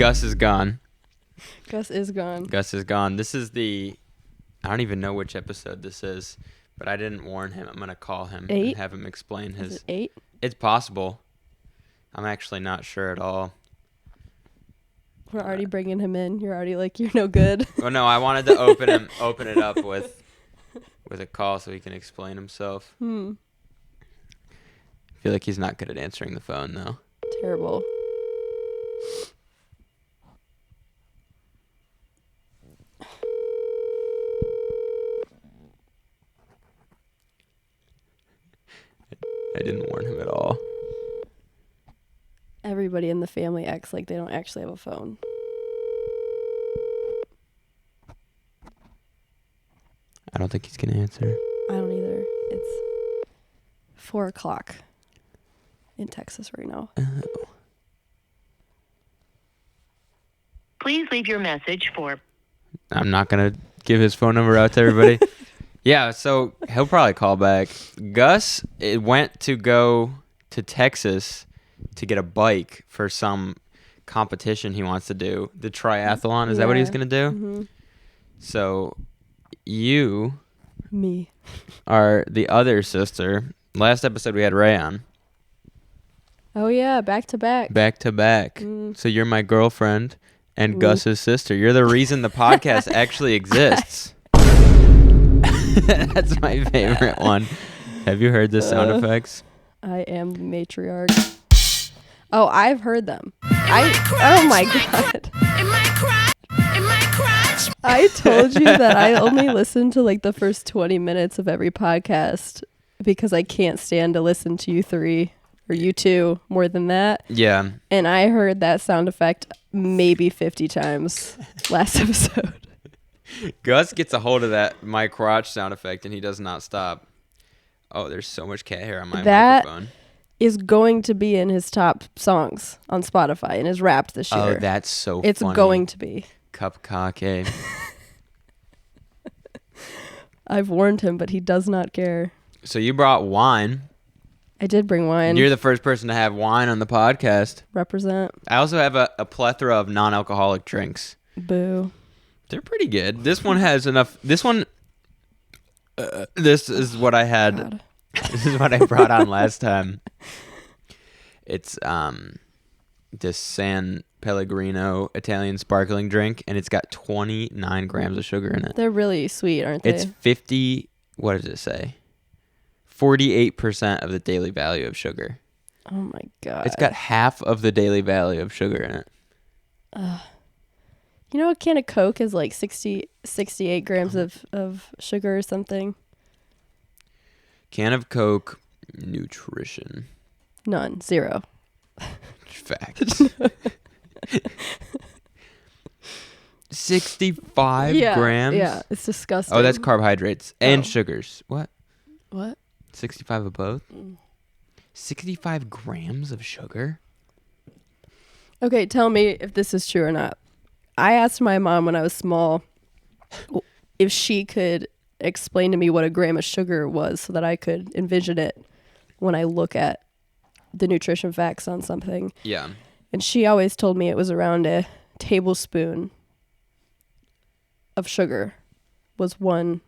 Gus is gone. Gus is gone. Gus is gone. This is I don't even know which episode this is, but I didn't warn him. I'm going to call him 8? and have him explain his... Is it 8? It's possible. I'm actually not sure at all. We're already bringing him in. You're already like, you're no good. Well, no, I wanted to open it up with a call so he can explain himself. I feel like he's not good at answering the phone, though. Terrible. I didn't warn him at all. Everybody in the family acts like they don't actually have a phone. I don't think he's going to answer. I don't either. It's 4:00 in Texas right now. Please leave your message for... I'm not going to give his phone number out to everybody. Yeah, so he'll probably call back. Gus went to go to Texas to get a bike for some competition he wants to do. The triathlon, is that what he's going to do? Mm-hmm. So you Me. are the other sister. Last episode we had Ray on. Oh, yeah. Back to back. Back to back. So you're my girlfriend and Gus's sister. You're the reason the podcast actually exists. That's my favorite one. Have you heard the sound effects? I am the matriarch. Oh, I've heard them. Oh my God. I told you that I only listen to like the first 20 minutes of every podcast because I can't stand to listen to you three or you two more than that. Yeah. And I heard that sound effect maybe 50 times last episode. Gus gets a hold of that my crotch sound effect and he does not stop. Oh, there's so much cat hair on my microphone. Is going to be in his top songs on Spotify and is Wrapped this year. Oh, that's so It's funny. going to be. Cup cock, eh? I've warned him, but he does not care. So you brought wine. I did bring wine. You're the first person to have wine on the podcast. Represent. I also have a plethora of non-alcoholic drinks. Boo. They're pretty good. This one has enough. This one. This is what I had. God. This is what I brought on last time. It's this San Pellegrino Italian sparkling drink, and it's got 29 grams of sugar in it. They're really sweet, aren't they? It's 50. What does it say? 48% of the daily value of sugar. Oh my God. It's got half of the daily value of sugar in it. You know, a can of Coke is like 68 grams of sugar or something. Can of Coke, nutrition. None. 0. Fact. 65 grams? Yeah, it's disgusting. Oh, that's carbohydrates and sugars. What? 65 of both? 65 grams of sugar? Okay, tell me if this is true or not. I asked my mom when I was small if she could explain to me what a gram of sugar was so that I could envision it when I look at the nutrition facts on something. Yeah. And she always told me it was around a tablespoon of sugar was one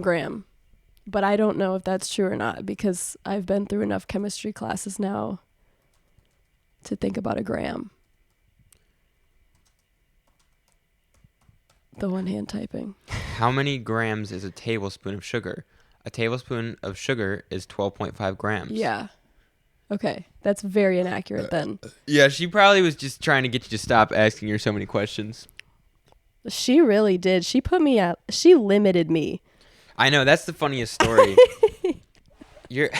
gram. But I don't know if that's true or not because I've been through enough chemistry classes now to think about a gram. The one-hand typing. How many grams is a tablespoon of sugar? A tablespoon of sugar is 12.5 grams. Yeah. Okay. That's very inaccurate then. Yeah, she probably was just trying to get you to stop asking her so many questions. She really did. She put me out. She limited me. I know. That's the funniest story. It's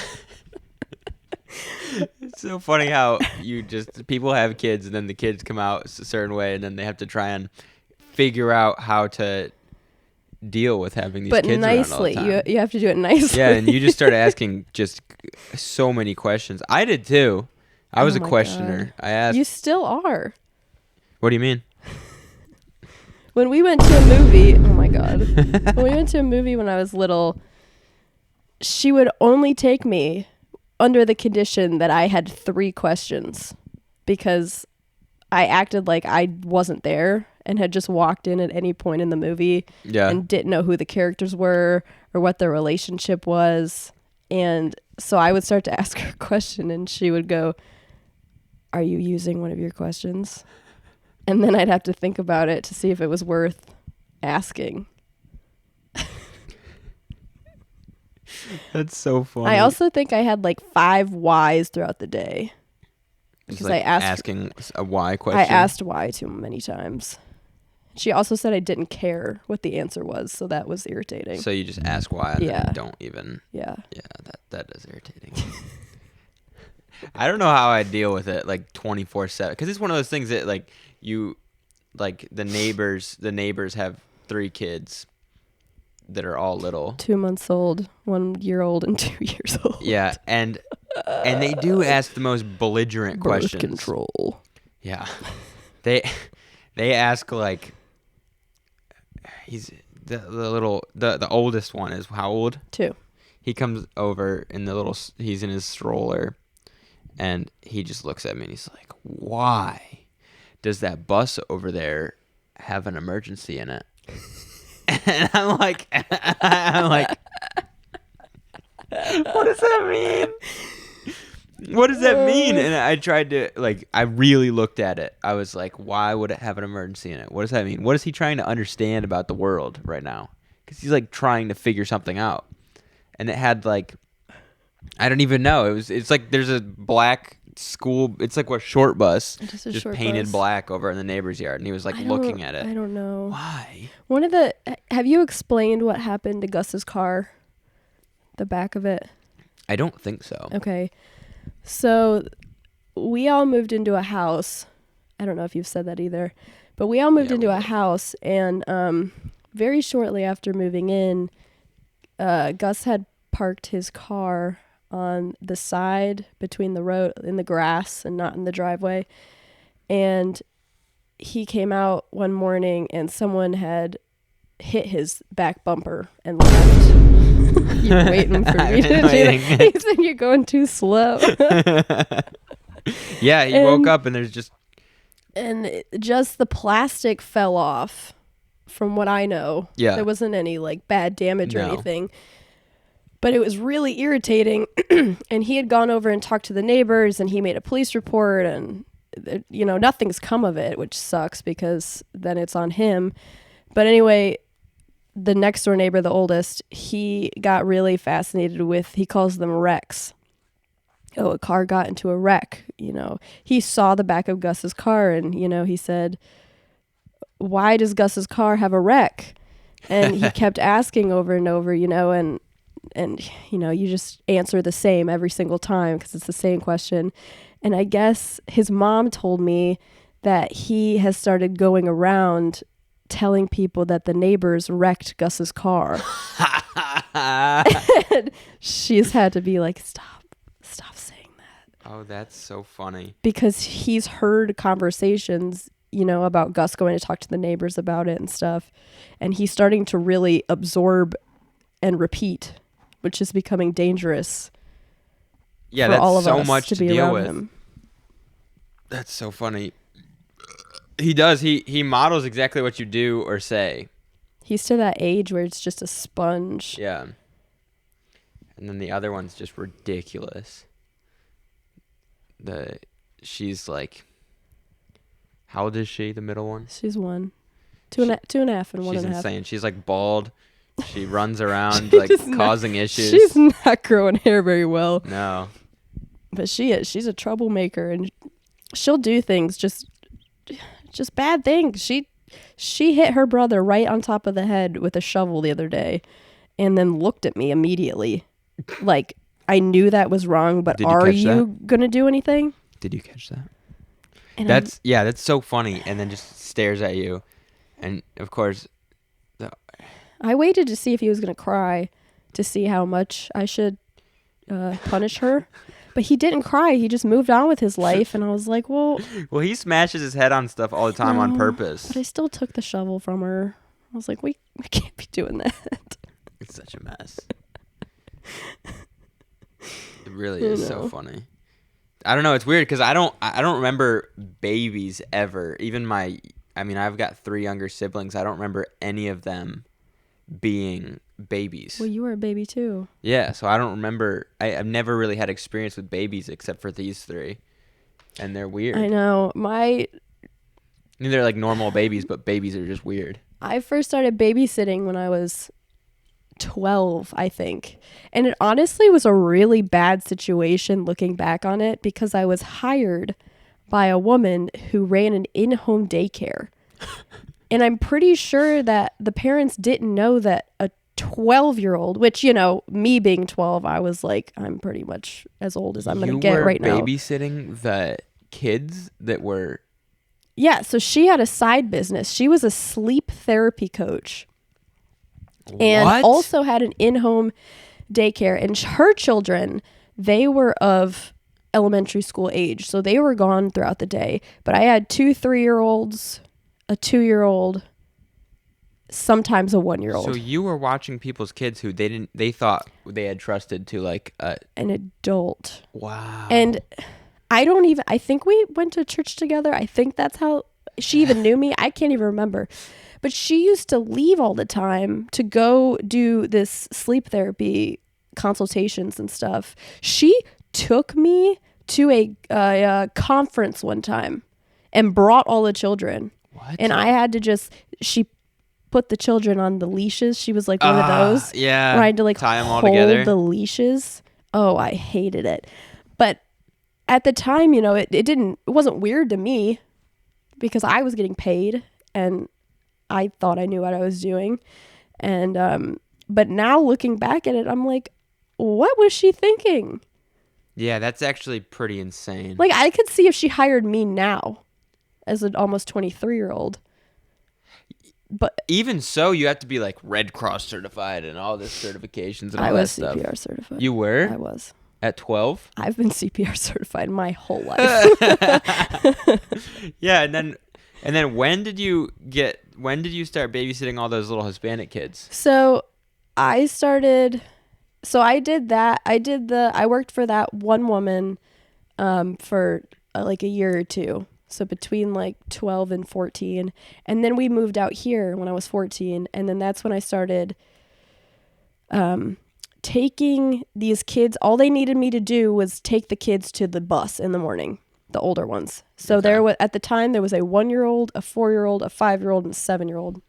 so funny how people have kids and then the kids come out a certain way and then they have to try and figure out how to deal with having these kids around all the nicely. time. You have to do it nicely. Yeah, and you just started asking just so many questions. I did too. I was a my questioner. God. I asked. You still are. What do you mean? When we went to a movie, oh my God. When we went to a movie when I was little, she would only take me under the condition that I had 3 questions. because I acted like I wasn't there and had just walked in at any point in the movie and didn't know who the characters were or what their relationship was. And so I would start to ask her a question and she would go, "Are you using one of your questions?" And then I'd have to think about it to see if it was worth asking. That's so funny. I also think I had like 5 whys throughout the day. Because like asking a why question. I asked why too many times. She also said I didn't care what the answer was, so that was irritating. So you just ask why and then don't even. Yeah. Yeah, that is irritating. I don't know how I deal with it like 24/7 because it's one of those things that like the neighbors have 3 kids that are all little. 2 months old, 1 year old, and 2 years old. Yeah, and they do ask the most belligerent Birth questions. Control. Yeah, they ask like he's the oldest one is how old? 2. He comes over in he's in his stroller, and he just looks at me and he's like, "Why does that bus over there have an emergency in it?" And I'm like, what does that mean? What does that mean? And I tried to, I really looked at it. I was like, why would it have an emergency in it? What does that mean? What is he trying to understand about the world right now? Because he's, trying to figure something out. And it had, I don't even know. It's like there's a black school, it's like a short bus, just painted black over in the neighbor's yard. And he was, looking at it. I don't know. Why? Have you explained what happened to Gus's car? The back of it? I don't think so. Okay. So we all moved into a house. I don't know if you've said that either. But we all moved into a house, and very shortly after moving in, Gus had parked his car on the side between the road in the grass and not in the driveway. And he came out one morning and someone had hit his back bumper and left. You're waiting for me to do that. He said you're going too slow. Yeah, he woke up and there's just... And just the plastic fell off, from what I know. Yeah. There wasn't any bad damage or anything. But it was really irritating. And he had gone over and talked to the neighbors, and he made a police report, and nothing's come of it, which sucks because then it's on him. But anyway, the next door neighbor, the oldest, he got really fascinated with, he calls them wrecks. Oh, a car got into a wreck. He saw the back of Gus's car, and he said, "Why does Gus's car have a wreck?" And he kept asking over and over, and you just answer the same every single time because it's the same question. And I guess his mom told me that he has started going around telling people that the neighbors wrecked Gus's car. And she's had to be like, stop saying that. Oh, that's so funny. Because he's heard conversations, about Gus going to talk to the neighbors about it and stuff. And he's starting to really absorb and repeat, which is becoming dangerous. Yeah, for that's all of so us much to be deal around with. him. That's so funny. He does. He models exactly what you do or say. He's to that age where it's just a sponge. Yeah. And then the other one's just ridiculous. She's how old is she, the middle one? She's 1. 2.5 and 1.5. She's insane. She's bald. She runs around causing issues. She's not growing hair very well. No. But she is. She's a troublemaker, and she'll do things just bad things. She hit her brother right on top of the head with a shovel the other day, and then looked at me immediately, I knew that was wrong. But are you gonna do anything? Did you catch that? And that's so funny. And then just stares at you, and of course, I waited to see if he was gonna cry, to see how much I should punish her. But he didn't cry. He just moved on with his life. And I was like, well... Well, he smashes his head on stuff all the time on purpose. But I still took the shovel from her. I was like, we can't be doing that. It's such a mess. It really is so funny. I don't know. It's weird because I don't remember babies ever. Even I've got 3 younger siblings. I don't remember any of them being babies. Well, you were a baby too. Yeah, so I don't remember. I've never really had experience with babies except for these 3, and they're weird. I know. They're like normal babies, but babies are just weird. I first started babysitting when I was 12, I think. And it honestly was a really bad situation looking back on it because I was hired by a woman who ran an in-home daycare. And I'm pretty sure that the parents didn't know that a 12-year-old, which, me being 12, I was like, I'm pretty much as old as I'm going to get right now. You were babysitting the kids that were... Yeah, so she had a side business. She was a sleep therapy coach. And What? also had an in-home daycare. And her children, they were of elementary school age. So they were gone throughout the day. But I had 2 3-year-olds, a 2-year-old, sometimes a 1-year-old. So you were watching people's kids who they thought they had trusted to like an adult. Wow. And I think we went to church together. I think that's how she even knew me. I can't even remember. But she used to leave all the time to go do this sleep therapy consultations and stuff. She took me to a conference one time and brought all the children. What? And I had to she put the children on the leashes. She was like one of those. Yeah. Where I had to like tie them all hold together. the leashes. Oh, I hated it. But at the time, it wasn't weird to me because I was getting paid and I thought I knew what I was doing. And, but now looking back at it, I'm like, what was she thinking? Yeah, that's actually pretty insane. Like, I could see if she hired me now as an almost 23-year-old. But even so, you have to be like Red Cross certified and all this certifications and all I that was stuff. CPR certified. You were? I was. At 12? I've been CPR certified my whole life. Yeah, and then when did you start babysitting all those little Hispanic kids? So I did that. I worked for that one woman for like a year or 2. So between like 12 and 14. And then we moved out here when I was 14. And then that's when I started taking these kids. All they needed me to do was take the kids to the bus in the morning, the older ones. So at the time there was a 1-year-old, a 4-year-old, a 5-year-old, and a 7-year-old.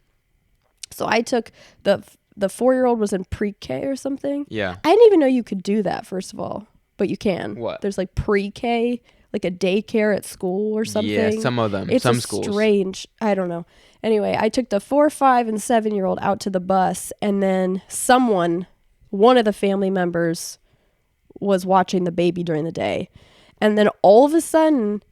So I took the 4-year-old was in pre-K or something. Yeah. I didn't even know you could do that, first of all, but you can. What? There's like pre-K, like a daycare at school or something. Yeah, some of them. Some schools. Strange. I don't know. Anyway, I took the 4, 5, and 7-year-old out to the bus, and then one of the family members was watching the baby during the day. And then all of a sudden,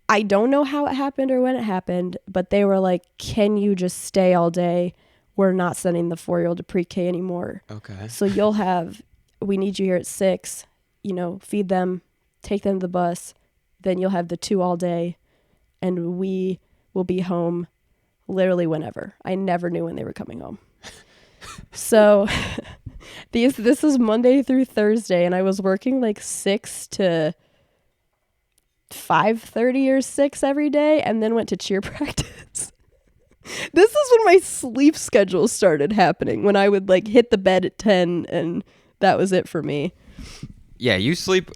I don't know how it happened or when it happened, but they were like, can you just stay all day? We're not sending the 4-year-old to pre-K anymore. Okay. So we need you here at 6, feed them, take them to the bus. Then you'll have the 2 all day and we will be home literally whenever. I never knew when they were coming home. So this is Monday through Thursday, and I was working like 6 to 5:30 or 6 every day, and then went to cheer practice. This is when my sleep schedule started happening, when I would like hit the bed at 10, and that was it for me. Yeah, you sleep.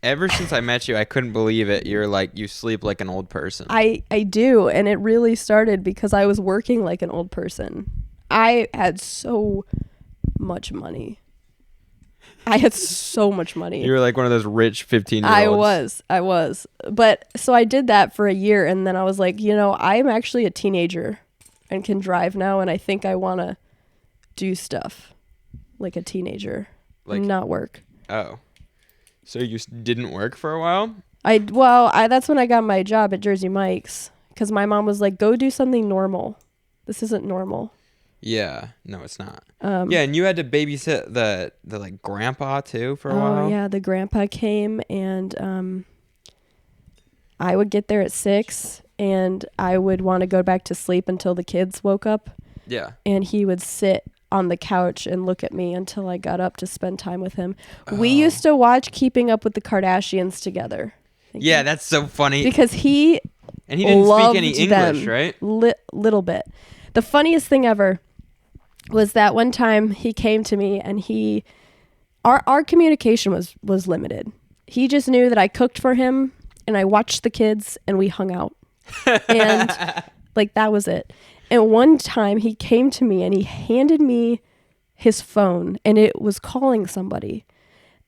Ever since I met you, I couldn't believe it. You're like, you sleep like an old person. I do, and it really started because I was working like an old person. I had so much money. You were like one of those rich 15-year-olds. I was. But so I did that for a year, and then I was like, I'm actually a teenager and can drive now, and I think I want to do stuff like a teenager, not work. Oh. So you didn't work for a while? That's when I got my job at Jersey Mike's, because my mom was like, go do something normal. This isn't normal. Yeah, no, it's not. Yeah, and you had to babysit the like grandpa too for a while. Oh yeah, the grandpa came, and I would get there at 6, and I would want to go back to sleep until the kids woke up. Yeah, and he would sit on the couch and look at me until I got up to spend time with him. We used to watch Keeping Up with the Kardashians together. thinking. Yeah, that's so funny. Because he And he didn't speak loved any English, them right? Little bit. The funniest thing ever was that one time he came to me and our communication was limited. He just knew that I cooked for him and I watched the kids and we hung out. And like that was it. And one time he came to me and he handed me his phone and it was calling somebody.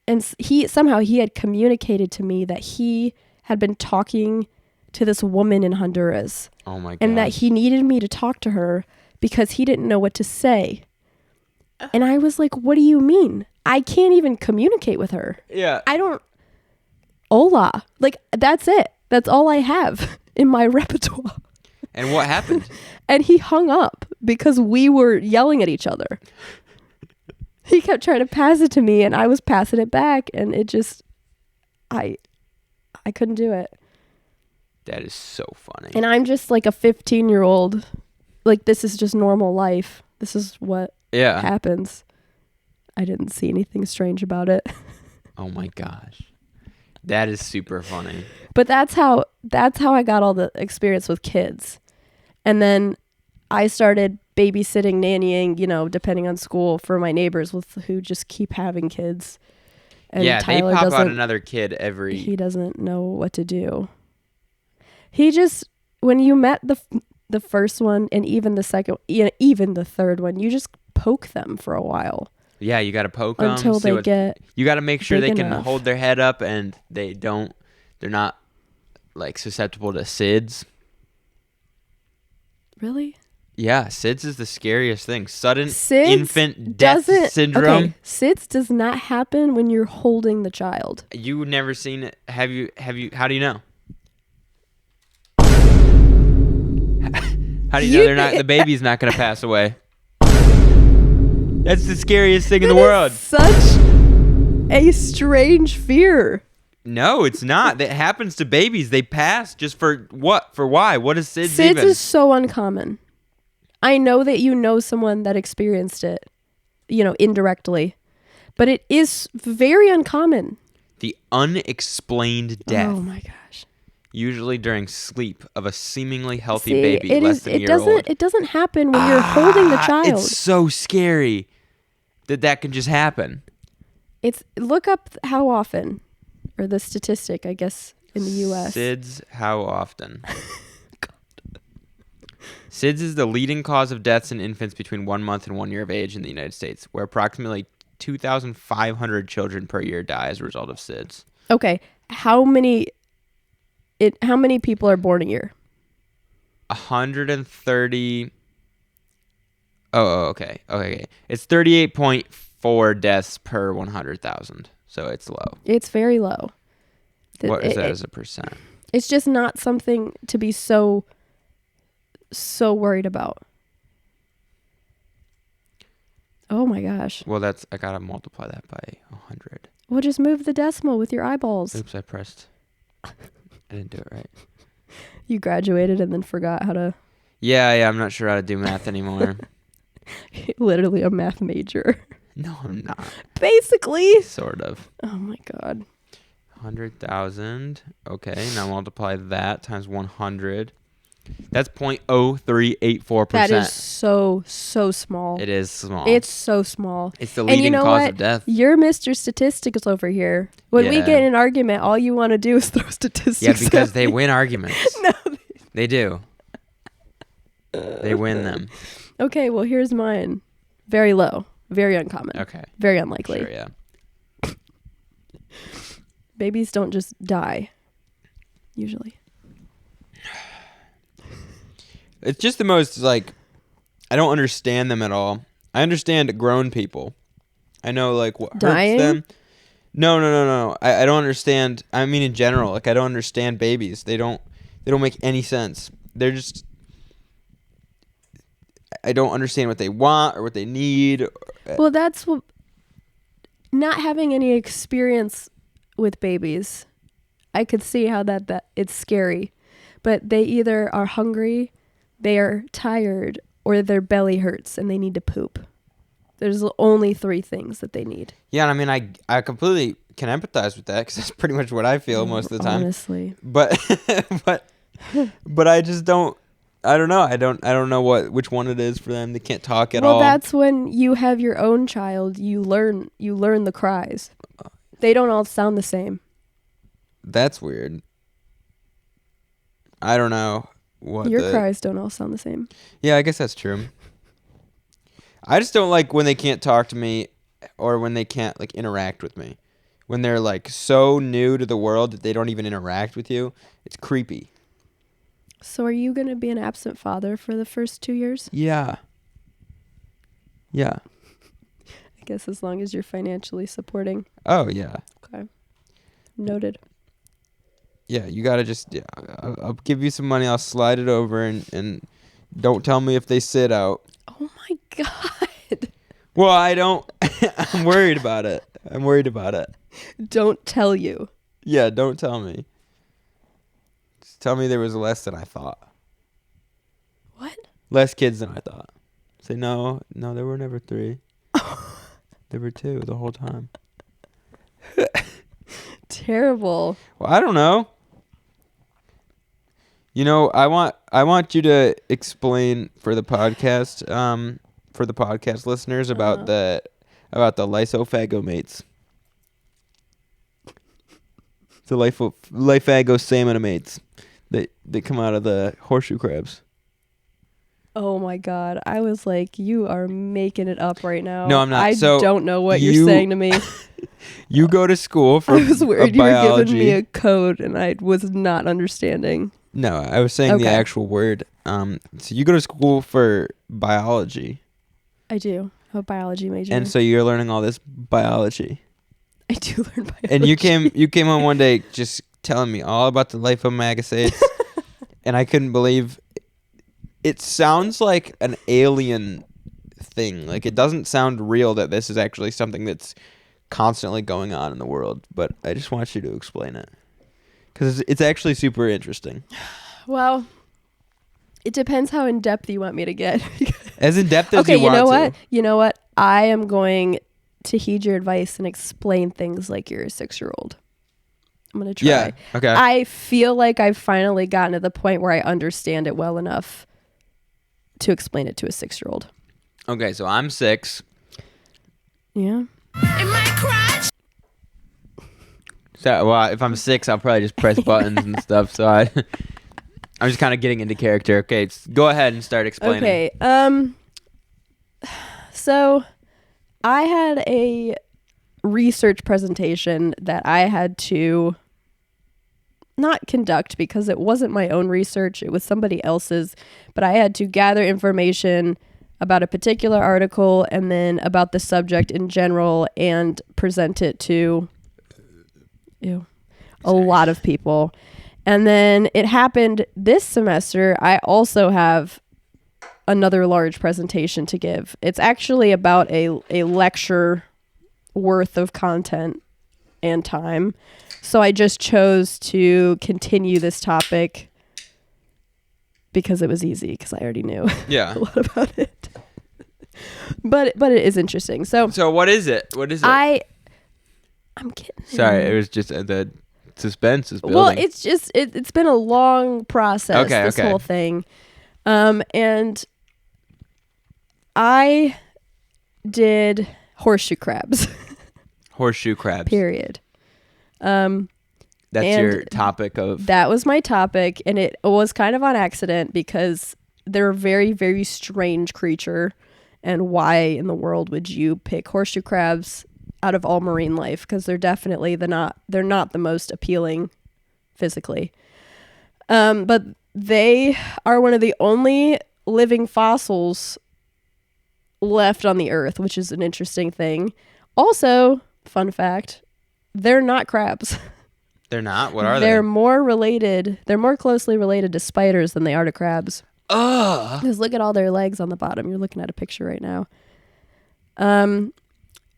And he had communicated to me that he had been talking to this woman in Honduras. Oh my god. And that he needed me to talk to her because he didn't know what to say. And I was like, what do you mean? I can't even communicate with her. Yeah. Hola. Like, that's it. That's all I have in my repertoire. And what happened? And he hung up because we were yelling at each other. He kept trying to pass it to me and I was passing it back and it just, I couldn't do it. That is so funny. And I'm just like a 15-year-old. Like, this is just normal life. This is what happens. I didn't see anything strange about it. Oh my gosh. That is super funny. But that's how I got all the experience with kids. And then I started babysitting, nannying, depending on school for my neighbors who just keep having kids. And yeah, Tyler they pop out another kid he doesn't know what to do. He just, when you met the first one and even the second, even the third one, you just poke them for a while. Yeah, you got to poke them until they get. You got to make sure they can enough. hold their head up and they're not like susceptible to SIDS. Really? Yeah, SIDS is the scariest thing. Sudden SIDS infant death syndrome. Okay, SIDS does not happen when you're holding the child. You've never seen it. Have you? How do you know? How do you know the baby's not going to pass away? That's the scariest thing in the world. Such a strange fear. No, it's not. That happens to babies. They pass just for what? For why? What is SIDS SIDS even? is so uncommon. I know that you know someone that experienced it, indirectly. But it is very uncommon. The unexplained death. Oh my gosh. Usually during sleep of a seemingly healthy baby less than a year old. It doesn't happen when you're holding the child. It's so scary that can just happen. Look up how often, or the statistic, I guess, in the U.S. SIDS, how often? SIDS is the leading cause of deaths in infants between 1 month and 1 year of age in the United States, where approximately 2,500 children per year die as a result of SIDS. Okay, how many people are born a year? 130. Oh, okay. It's 38.4 deaths per 100,000, so it's low. It's very low. What is that as a percent? It's just not something to be so worried about. Oh my gosh. Well, I gotta multiply that by 100. Well, just move the decimal with your eyeballs. Oops, I didn't do it right. You graduated and then forgot how to. Yeah, I'm not sure how to do math anymore. Literally a math major. No, I'm not. Basically. Sort of. Oh my god. 100,000. Okay, now multiply that times 100. That's 0.0384%. That is so small. It is small. It's so small. It's the leading cause of death. You're Mr. Statistics over here. When we get in an argument, all you want to do is throw statistics. Yeah, because they win arguments. No. They do. They win them. Okay, well, here's mine. Very low. Very uncommon. Okay. Very unlikely. Sure, yeah. Babies don't just die, usually. It's just the most, I don't understand them at all. I understand grown people. I know, what dying? hurts them. No. I don't understand. I mean, in general, I don't understand babies. They don't make any sense. They're just, I don't understand what they want or what they need. Well, that's what, not having any experience with babies, I could see how that it's scary. But they either are hungry, they are tired, or their belly hurts and they need to poop. There's only 3 things that they need. Yeah, and I mean, I completely can empathize with that because that's pretty much what I feel most of the time. Honestly. But but I just don't. I don't know. I don't know which one it is for them. They can't talk at all. Well, that's when you have your own child. You learn the cries. They don't all sound the same. That's weird. I don't know what your cries don't all sound the same. Yeah, I guess that's true. I just don't like when they can't talk to me or when they can't like interact with me. When they're like so new to the world that they don't even interact with you. It's creepy. So are you going to be an absent father for the first 2 years? Yeah. Yeah. I guess as long as you're financially supporting. Oh, yeah. Okay. Noted. Yeah, you got to just I'll give you some money. I'll slide it over and don't tell me if they sit out. Oh my God. Well, I don't. I'm worried about it. Don't tell you. Yeah, don't tell me. Just tell me there was less than I thought. What? Less kids than I thought. Say no, there were never 3. There were 2 the whole time. Terrible. Well, I don't know. You know, I want you to explain for the podcast, for the podcast listeners about the lysophagomates. The lysophagosalmonates that come out of the horseshoe crabs. Oh my God. I was like, you are making it up right now. No, I'm not. I don't know what you're saying to me. You go to school for I was worried you were biology. giving me a code and I was not understanding. No, I was saying the actual word. So you go to school for biology. I do. I'm a biology major. And so you're learning all this biology. I do learn biology. And you came on one day just telling me all about the lysophagomates. And I couldn't believe it sounds like an alien thing. Like it doesn't sound real that this is actually something that's constantly going on in the world. But I just want you to explain it. Because it's actually super interesting. Well, it depends how in depth you want me to get. As in depth as you want to. Okay, you know what? I am going to heed your advice and explain things like you're a 6-year-old. I'm going to try. Yeah, okay. I feel like I've finally gotten to the point where I understand it well enough to explain it to a 6-year-old. Okay, so I'm 6. Yeah. In my crotch. So, well, if I'm 6, I'll probably just press buttons and stuff. So I'm just kind of getting into character. Okay, go ahead and start explaining. Okay. So I had a research presentation that I had to not conduct because it wasn't my own research. It was somebody else's, but I had to gather information about a particular article and then about the subject in general and present it to a lot of people. And then it happened this semester. I also have another large presentation to give. It's actually about a lecture worth of content and time. So I just chose to continue this topic because it was easy because I already knew Yeah. a lot about it. But it is interesting. So what is it? I'm kidding. Sorry, it was just the suspense is building. Well, it's just it's been a long process. This whole thing, and I did horseshoe crabs. Horseshoe crabs. Period. That's your topic of. That was my topic, and it was kind of on accident because they're a very, very strange creature. And why in the world would you pick horseshoe crabs out of all marine life? Because they're definitely they're not the most appealing physically. But they are one of the only living fossils left on the earth, which is an interesting thing. Also, fun fact, they're not crabs. They're not? What are They're they? more closely related to spiders than they are to crabs. Ugh. Because look at all their legs on the bottom. You're looking at a picture right now.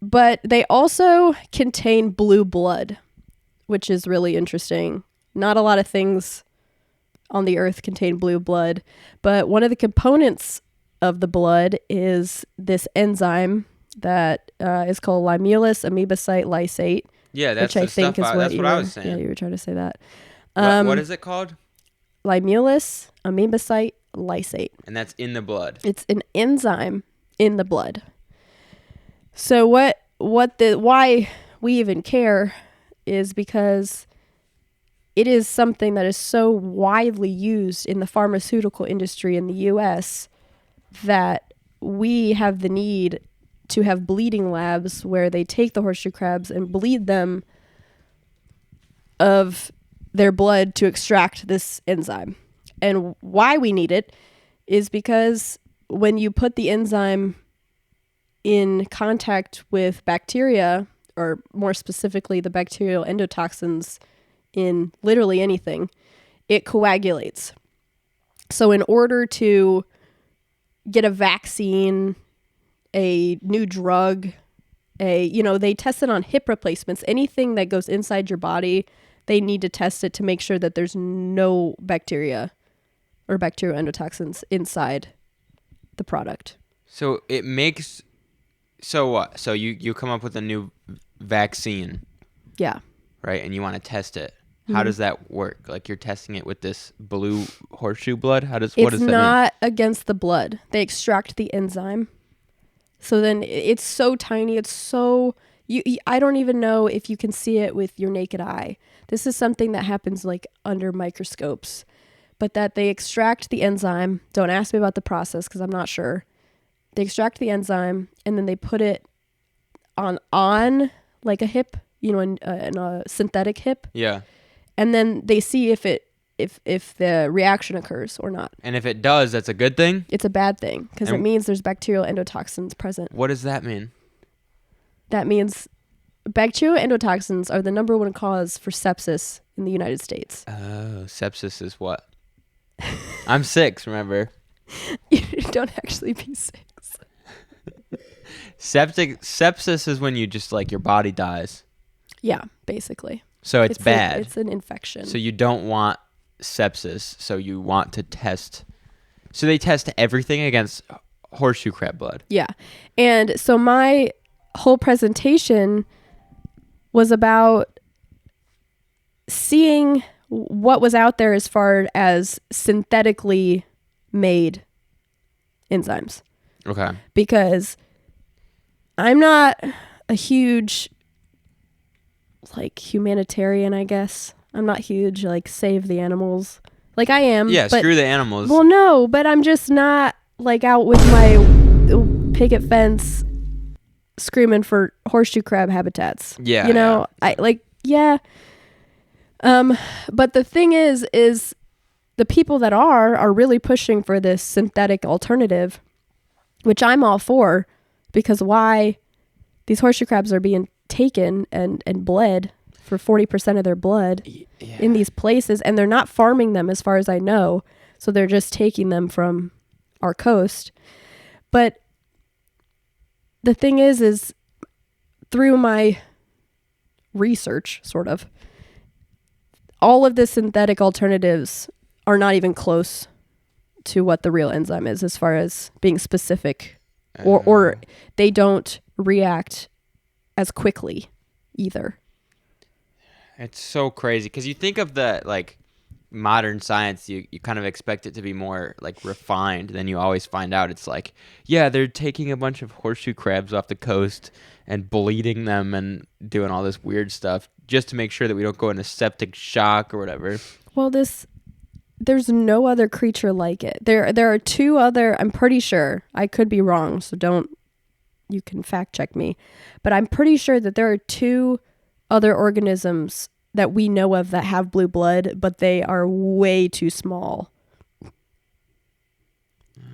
But they also contain blue blood, which is really interesting. Not a lot of things on the earth contain blue blood, but one of the components of the blood is this enzyme that is called Limulus amoebocyte lysate, Yeah, that's which I the think stuff. is what That's you what I were. was saying. Yeah, you were trying to say that. What is it called? Limulus amoebocyte lysate. And that's in the blood. It's an enzyme in the blood. So why we even care is because it is something that is so widely used in the pharmaceutical industry in the US that we have the need to have bleeding labs where they take the horseshoe crabs and bleed them of their blood to extract this enzyme. And why we need it is because when you put the enzyme in contact with bacteria, or more specifically the bacterial endotoxins in literally anything, it coagulates. So in order to get a vaccine, a new drug, they test it on hip replacements, anything that goes inside your body, they need to test it to make sure that there's no bacteria or bacterial endotoxins inside the product. So it makes. So what? So you come up with a new vaccine, Yeah. right? And you want to test it. How does that work? Like you're testing it with this blue horseshoe blood? What does that mean? It's not against the blood. They extract the enzyme. So then it's so tiny. It's so I don't even know if you can see it with your naked eye. This is something that happens like under microscopes, but that they extract the enzyme. Don't ask me about the process because I'm not sure. They extract the enzyme and then they put it on like a hip, in a synthetic hip. Yeah. And then they see if the reaction occurs or not. And if it does, that's a good thing? It's a bad thing because it means there's bacterial endotoxins present. What does that mean? That means bacterial endotoxins are the number one cause for sepsis in the United States. Oh, sepsis is what? I'm 6, remember? You don't actually be 6. Sepsis is when you just like your body dies. Yeah, basically. So it's bad. It's an infection. So you don't want sepsis. So you want to test. So they test everything against horseshoe crab blood. Yeah. And so my whole presentation was about seeing what was out there as far as synthetically made enzymes. Okay. Because I'm not a huge humanitarian, I guess. I'm not huge save the animals. I am. Yeah, but, screw the animals. Well, no, but I'm just not out with my picket fence screaming for horseshoe crab habitats. Yeah. Yeah. But the thing is the people that are really pushing for this synthetic alternative, which I'm all for, because why these horseshoe crabs are being taken and bled for 40% of their blood in these places, and they're not farming them as far as I know, so they're just taking them from our coast. But the thing is through my research, sort of, all of the synthetic alternatives are not even close to what the real enzyme is as far as being specific, or they don't react as quickly either. It's so crazy because you think of the modern science, you kind of expect it to be more refined. Then you always find out it's they're taking a bunch of horseshoe crabs off the coast and bleeding them and doing all this weird stuff just to make sure that we don't go into septic shock or whatever. Well, there's no other creature like it. There are 2 other, I'm pretty sure, I could be wrong, so you can fact check me, but I'm pretty sure that there are 2 other organisms that we know of that have blue blood, but they are way too small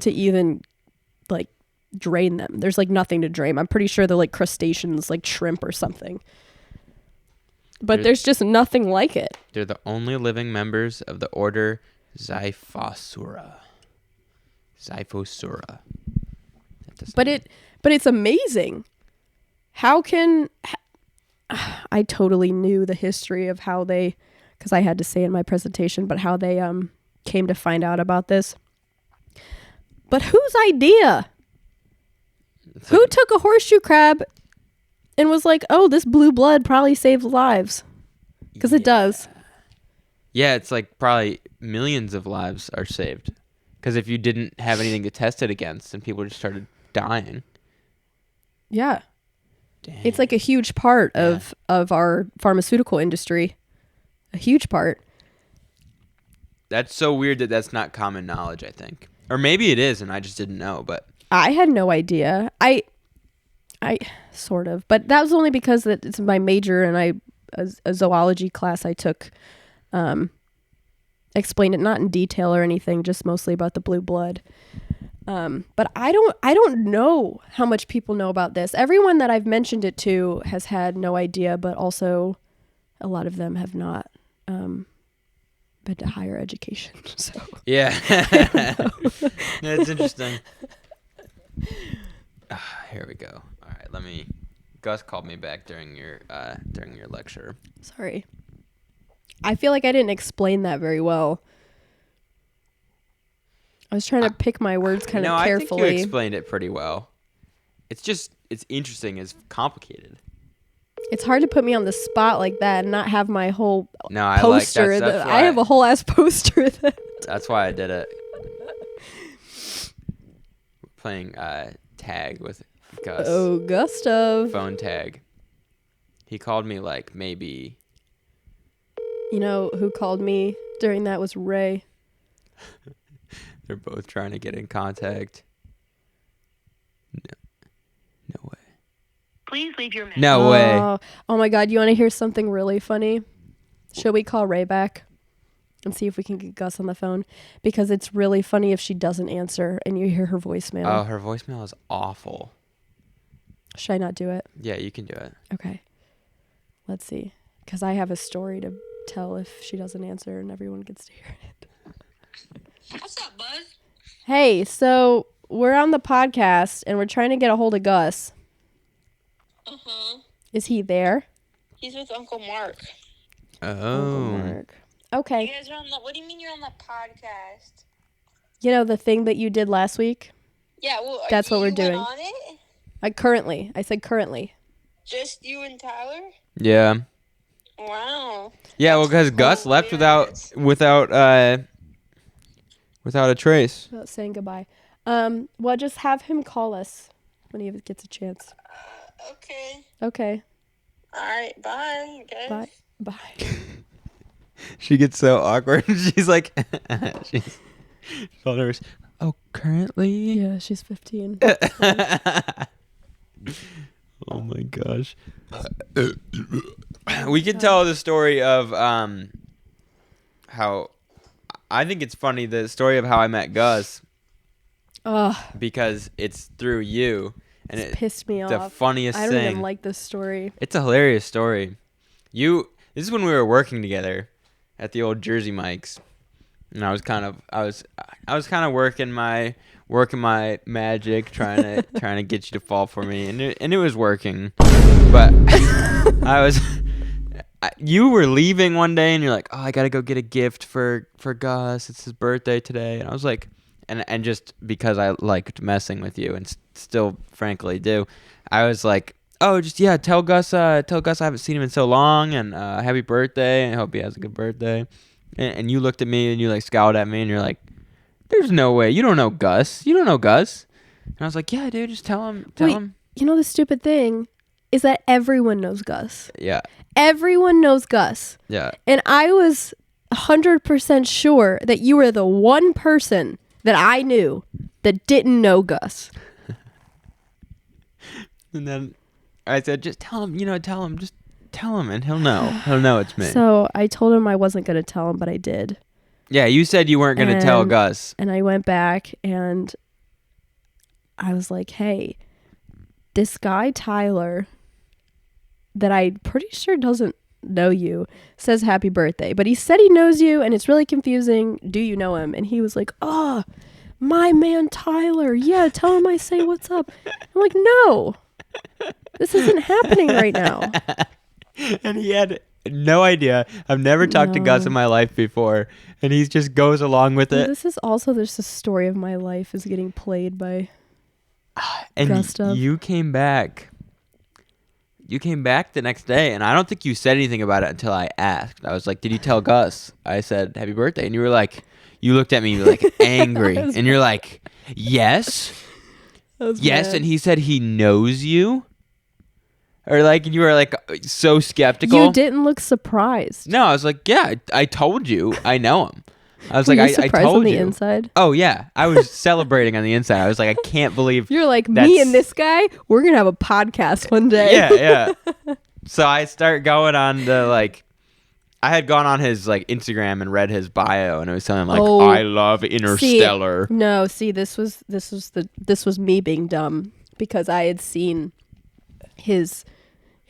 to even drain them. There's nothing to drain. I'm pretty sure they're crustaceans, shrimp or something. But there's just nothing like it. They're the only living members of the order Xiphosaura. But it's amazing. How can I totally knew the history of how they, because I had to say in my presentation, but how they came to find out about this. But whose idea? Who took a horseshoe crab and was like, oh, this blue blood probably saves lives? Because it does. Yeah, it's like probably millions of lives are saved. Because if you didn't have anything to test it against, and people just started dying. Yeah. Dang. It's like a huge part of our pharmaceutical industry. A huge part. That's so weird that that's not common knowledge, I think. Or maybe it is, and I just didn't know, but... I had no idea. I sort of, but that was only because it's my major, and a zoology class I took explained it not in detail or anything, just mostly about the blue blood. But I don't know how much people know about this. Everyone that I've mentioned it to has had no idea, but also a lot of them have not been to higher education. So yeah. That's interesting. Here we go. All right, Gus called me back during your lecture. Sorry. I feel like I didn't explain that very well. I was trying to pick my words kind of carefully. I think you explained it pretty well. It's interesting. It's complicated. It's hard to put me on the spot like that and not have my whole I poster. like that's I have a whole ass poster. That's why I did it. We're playing tag with Gus. Oh, Gustav. Phone tag. He called me like maybe. You know who called me during that was Ray. They're both trying to get in contact. No way. Please leave your message. No way. Oh my God. You want to hear something really funny? Should we call Ray back and see if we can get Gus on the phone? Because it's really funny if she doesn't answer and you hear her voicemail. Oh, her voicemail is awful. Should I not do it? Yeah, you can do it. Okay. Let's see. Because I have a story to tell if she doesn't answer and everyone gets to hear it. What's up, Buzz? Hey, so we're on the podcast and we're trying to get a hold of Gus. Uh-huh. Is he there? He's with Uncle Mark. Oh. Mark. Okay. You guys are on the... What do you mean you're on the podcast? You know the thing that you did last week? Yeah, well... That's what we're doing. You went on it? I said currently. Just you and Tyler? Yeah. Wow. Yeah, well, because Gus left without a trace. Without saying goodbye. Well, just have him call us when he gets a chance. Okay. Okay. All right, bye, guys. Bye. Bye. She gets so awkward. She's like, she's so nervous. Oh, currently? Yeah, she's 15. Oh my gosh. We can tell the story of how I think it's funny, the story of how I met Gus. Ugh. Because it's through you. And It's pissed me it's the off. funniest I don't thing. even like this story. It's a hilarious story. This is when we were working together at the old Jersey Mike's. And I was kind of working my magic, trying to get you to fall for me, and it was working. But you were leaving one day, and you're like, "Oh, I gotta go get a gift for Gus. It's his birthday today." And I was like, and just because I liked messing with you, and still frankly do, I was like, "Oh, just tell Gus I haven't seen him in so long, and happy birthday, and I hope he has a good birthday." And you looked at me and you like scowled at me and you're like, "There's no way. You don't know Gus. You don't know Gus." And I was like, "Yeah, dude, just tell him. Tell him." You know the stupid thing is that everyone knows Gus. Yeah. Everyone knows Gus. Yeah. And I was 100% sure that you were the one person that I knew that didn't know Gus. And then I said, "Just tell him. Just tell him, and he'll know. He'll know it's me." So I told him I wasn't going to tell him, but I did. Yeah, you said you weren't going to tell Gus. And I went back and I was like, "Hey, this guy Tyler that I'm pretty sure doesn't know you says happy birthday, but he said he knows you and it's really confusing. Do you know him?" And he was like, "Oh, my man Tyler. Yeah, tell him I say what's up." I'm like, "No, this isn't happening right now." And he had no idea. I've never talked to Gus in my life before, and he just goes along with it. This is also just a story of my life is getting played by. And Gus stuff. you came back. You came back the next day, and I don't think you said anything about it until I asked. I was like, "Did you tell Gus?" I said, "Happy birthday," and you were like, you looked at me like angry, and you're like, "Yes, yes," and he said he knows you, or like, and you were like so skeptical. You didn't look surprised. No, I was like, "Yeah, I told you, I know him." I was Were like, you I surprised told on the you. inside? Oh yeah, I was celebrating on the inside. I was like, I can't believe You're like, me that's- and this guy, we're gonna have a podcast one day. Yeah. So I start going on the like, I had gone on his like Instagram and read his bio, and it was telling him like, I love Interstellar. This was me being dumb because I had seen his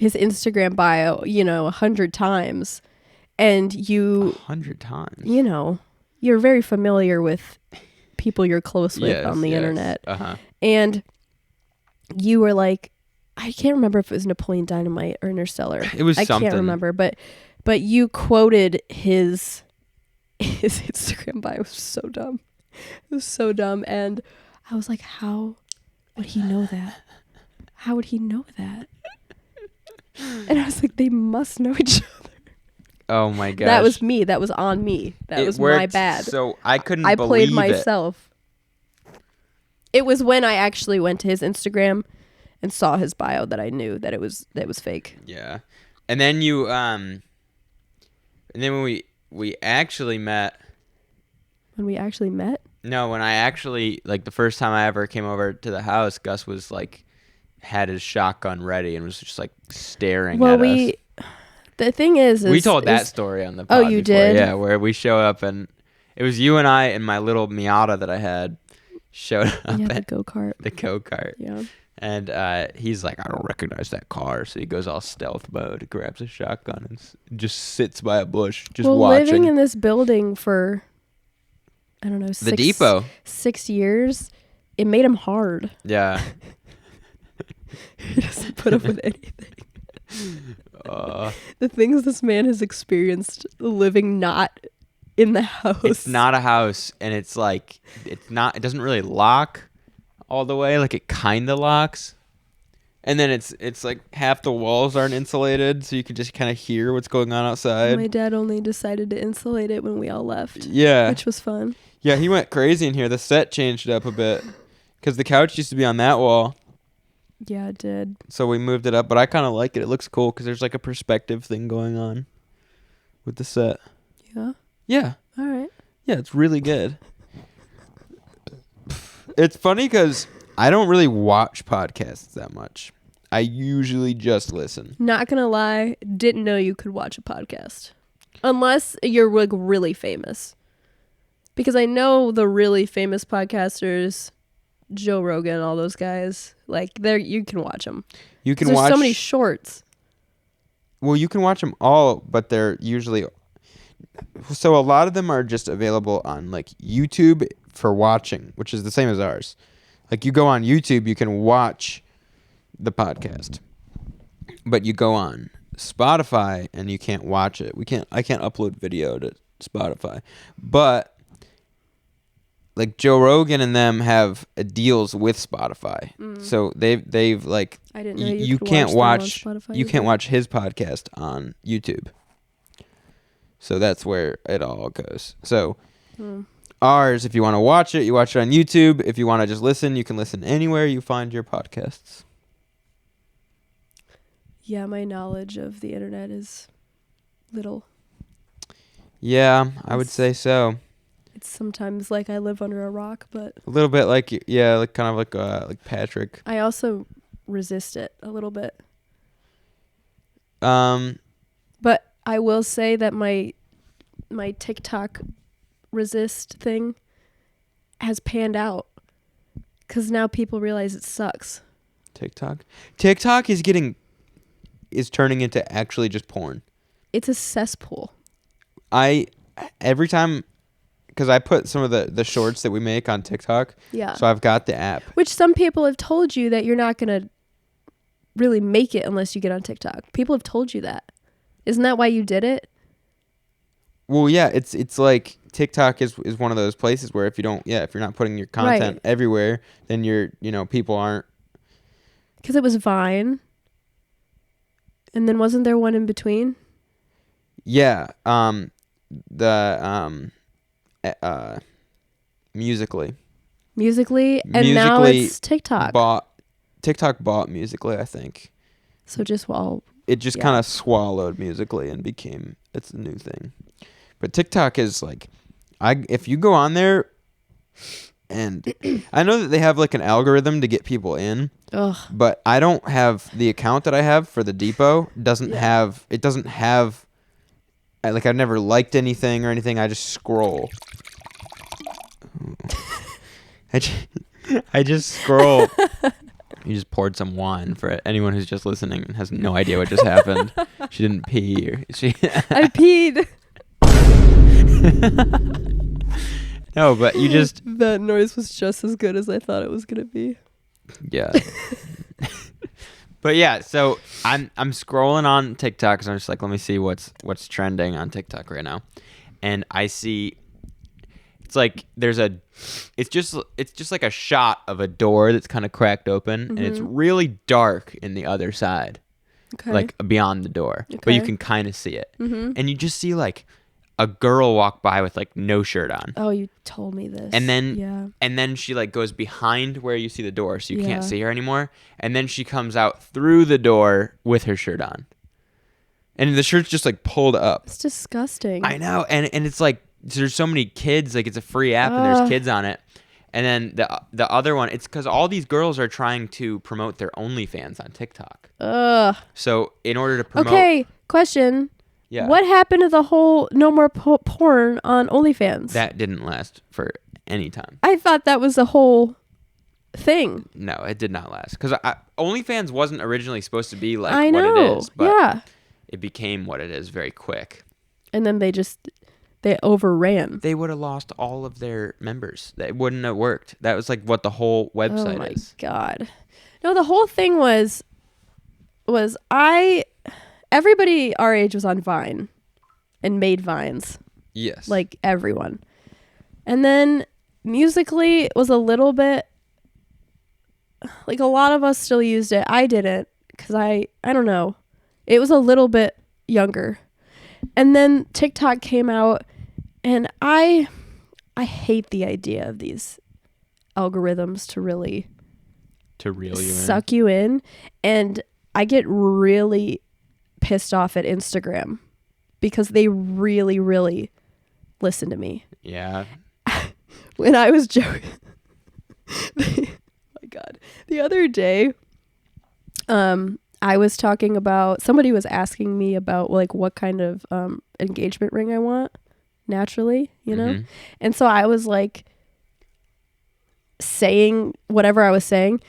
Instagram bio, 100 times, and 100 times. You're very familiar with people you're close with on the internet. And you were like, I can't remember if it was Napoleon Dynamite or Interstellar. It was something. I can't remember, but you quoted his Instagram bio. It was so dumb. It was so dumb. And I was like, how would he know that? How would he know that? And I was like, they must know each other. Oh my gosh. That was me. That was on me. That was my bad. So I couldn't I believe played myself. It was when I actually went to his Instagram and saw his bio that I knew that it was fake. Yeah. And then you and then when we actually met. When we actually met? No, when I actually like the first time I ever came over to the house, Gus was like had his shotgun ready and was just like staring at us. The thing is we told that story on the pod you before, did? Yeah, where we show up and it was you and I and my little Miata that I had showed up the at go-kart. the go-kart. Yeah. And he's like, I don't recognize that car. So he goes all stealth mode, grabs a shotgun, and just sits by a bush, just watching. Living in this building for, I don't know, the depot. 6 years, it made him hard. Yeah. He doesn't put up with anything. The things this man has experienced living not in the house. It's not a house, and it's like, it doesn't really lock all the way. Like, it kind of locks. And then it's like half the walls aren't insulated, so you can just kind of hear what's going on outside. My dad only decided to insulate it when we all left. Yeah. Which was fun. Yeah, he went crazy in here. The set changed up a bit because the couch used to be on that wall. Yeah, it did. So we moved it up, but I kind of like it. It looks cool because there's like a perspective thing going on with the set. Yeah? Yeah. All right. Yeah, it's really good. It's funny because I don't really watch podcasts that much. I usually just listen. Not gonna lie, didn't know you could watch a podcast. Unless you're like really famous. Because I know the really famous podcasters, Joe Rogan, all those guys, like you can watch them. You can There's watch so many shorts. Well, you can watch them all, but they're usually so a lot of them are just available on like YouTube for watching, which is the same as ours. Like you go on YouTube, you can watch the podcast. But you go on Spotify and you can't watch it. I can't upload video to Spotify. But like Joe Rogan and them have deals with Spotify. So they've like I didn't know you could can't watch them on Spotify you either. can't watch his podcast on YouTube. So that's where it all goes. So ours, if you want to watch it, you watch it on YouTube. If you want to just listen, you can listen anywhere you find your podcasts. Yeah, my knowledge of the internet is little. Yeah, I would say so. It's sometimes like I live under a rock, but A little bit like like kind of like Patrick. I also resist it a little bit. But I will say that my TikTok resist thing has panned out because now people realize it sucks. TikTok is turning into actually just porn. It's a cesspool. Every time, because I put some of the shorts that we make on TikTok. Yeah. So I've got the app. Which some people have told you that you're not going to really make it unless you get on TikTok. People have told you that. Isn't that why you did it? Well, yeah, it's like TikTok is one of those places where if you're not putting your content everywhere, then people aren't Because it was Vine. And then wasn't there one in between? Yeah. Musically. Musically, and now Musically it's TikTok. TikTok bought Musically, I think. So just It just kind of swallowed Musically and it's a new thing. But TikTok is like, if you go on there, and I know that they have like an algorithm to get people in, but I don't have the account that I have for the Depot doesn't have I've never liked anything or anything. I just scroll. I just scroll. You just poured some wine for anyone who's just listening and has no idea what just happened. She didn't pee. I peed. No, but you just... That noise was just as good as I thought it was going to be. Yeah. But yeah, so I'm scrolling on TikTok because I'm just like, let me see what's trending on TikTok right now. And I see... It's like it's just like a shot of a door that's kind of cracked open, and it's really dark in the other side, like beyond the door, but you can kind of see it, and you just see like a girl walk by with like no shirt on. Oh, you told me this. And then she like goes behind where you see the door, so you can't see her anymore, and then she comes out through the door with her shirt on, and the shirt's just like pulled up. It's disgusting. I know, and it's like. There's so many kids, like it's a free app and there's kids on it. And then the other one, it's because all these girls are trying to promote their OnlyFans on TikTok. So in order to promote... Okay, question. Yeah. What happened to the whole no more porn on OnlyFans? That didn't last for any time. I thought that was the whole thing. No, it did not last. Because OnlyFans wasn't originally supposed to be like what it is. But yeah. It became what it is very quick. And then they overran. They would have lost all of their members. That wouldn't have worked. That was like what the whole website is. Oh my God. No, the whole thing was everybody our age was on Vine and made Vines. Yes. Like everyone. And then Musically was a little bit, like a lot of us still used it. I didn't because I don't know. It was a little bit younger. And then TikTok came out, and I hate the idea of these algorithms to really reel you suck you in. And I get really pissed off at Instagram because they really, really listen to me. Yeah. When I was joking, my God, the other day, I was talking about, somebody was asking me about like what kind of engagement ring I want naturally, you know? And so I was like saying whatever I was saying.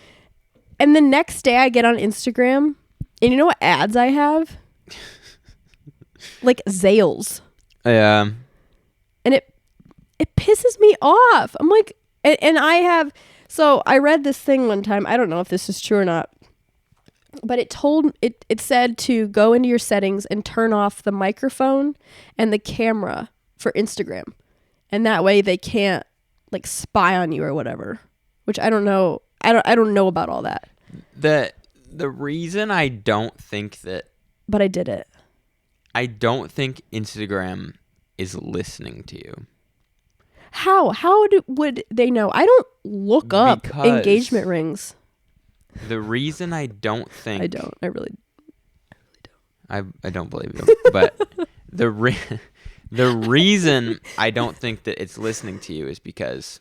And the next day I get on Instagram and you know what ads I have? Like Zales. Yeah. And it pisses me off. I'm like, and so I read this thing one time. I don't know if this is true or not. But it said to go into your settings and turn off the microphone and the camera for Instagram. And that way they can't like spy on you or whatever. Which I don't know. I don't know about all that. The reason I don't think that... But I did it. I don't think Instagram is listening to you. How? Would they know? I don't look up engagement rings. The reason I don't think... I really don't. I don't believe you. But the reason I don't think that it's listening to you is because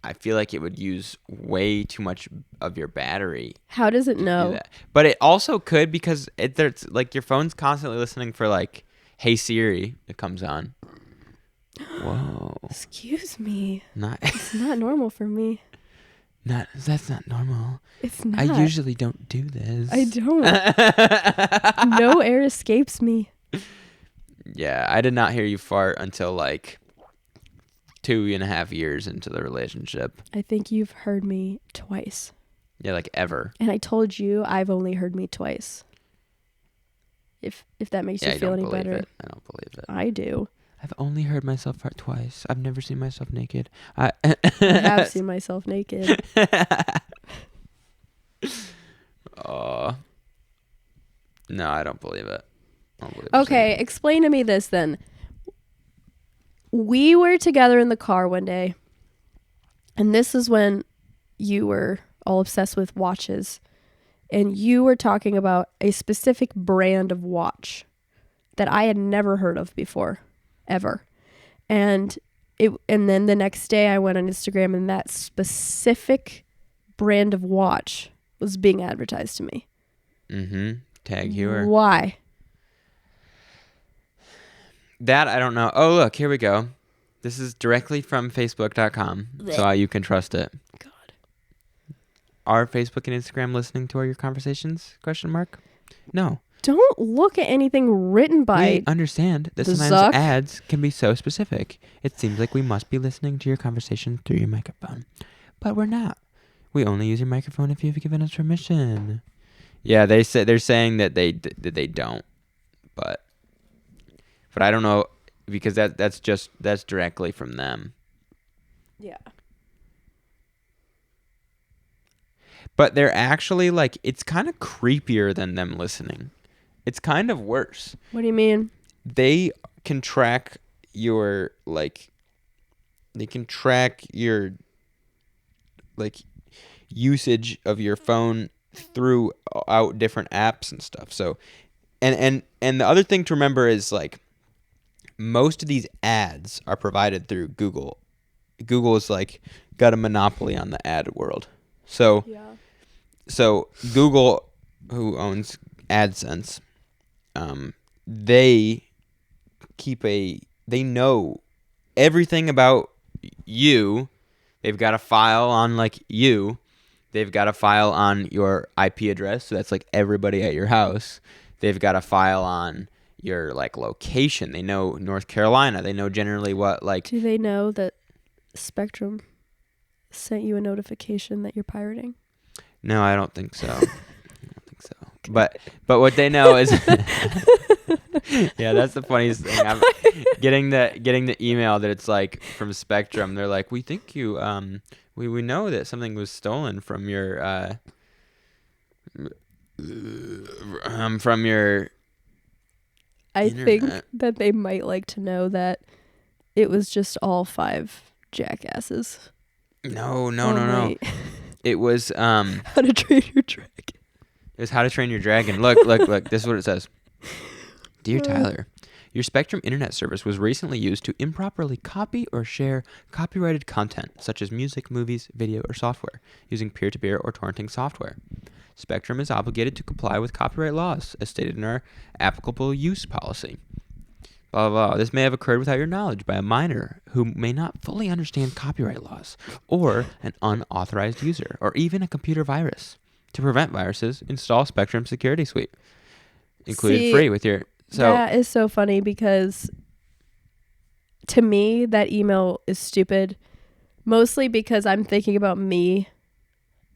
I feel like it would use way too much of your battery. How does it know? Do that. But it also could because there's like your phone's constantly listening for like, "Hey Siri," it comes on. Whoa. Excuse me. It's not normal for me. That's not normal. It's not. I usually don't do this. I don't. No air escapes me. Yeah, I did not hear you fart until like 2.5 years into the relationship. I think you've heard me twice. Yeah, like ever. And I told you I've only heard me twice. If that makes you feel any better. I don't believe it. I do. I've only heard myself fart twice. I've never seen myself naked. I have seen myself naked. No, I don't believe it. I don't believe it. Okay, explain to me this then. We were together in the car one day, and this is when you were all obsessed with watches, and you were talking about a specific brand of watch that I had never heard of before, ever. And then the next day I went on Instagram, and that specific brand of watch was being advertised to me. Mm-hmm. Tag Heuer. Why? That I don't know. Oh, look, here we go. This is directly from Facebook.com, so you can trust it. God. Are Facebook and Instagram listening to your conversations? ? No. Don't look at anything written by... We understand that the sometimes Zuck. ads can be so specific. It seems like we must be listening to your conversation through your microphone. But we're not. We only use your microphone if you've given us permission. Yeah, they're saying that they don't. But I don't know, because that's directly from them. Yeah. But they're actually like, it's kind of creepier than them listening. It's kind of worse. What do you mean? They can track your usage of your phone throughout different apps and stuff. So, and the other thing to remember is like, most of these ads are provided through Google. Google is like got a monopoly on the ad world. So, so Google, who owns AdSense, they know everything about you. They've got a file on like you. They've got a file on your IP address. So that's like everybody at your house. They've got a file on your like location. They know North Carolina. They know generally what like. Do they know that Spectrum sent you a notification that you're pirating? No, I don't think so. But what they know is, yeah, that's the funniest thing. I'm getting the email that it's like from Spectrum. They're like, we think you we know that something was stolen from your I internet. think that they might like to know that it was just all 5 jackasses. No. Wait. It was How to Train Your Dragon. It was How to Train Your Dragon. Look. This is what it says. Dear Tyler, your Spectrum internet service was recently used to improperly copy or share copyrighted content, such as music, movies, video, or software, using peer-to-peer or torrenting software. Spectrum is obligated to comply with copyright laws, as stated in our applicable use policy. Blah, blah, blah. This may have occurred without your knowledge by a minor who may not fully understand copyright laws, or an unauthorized user, or even a computer virus. To prevent viruses, install Spectrum Security Suite, included free with your... So that is so funny, because to me, that email is stupid, mostly because I'm thinking about me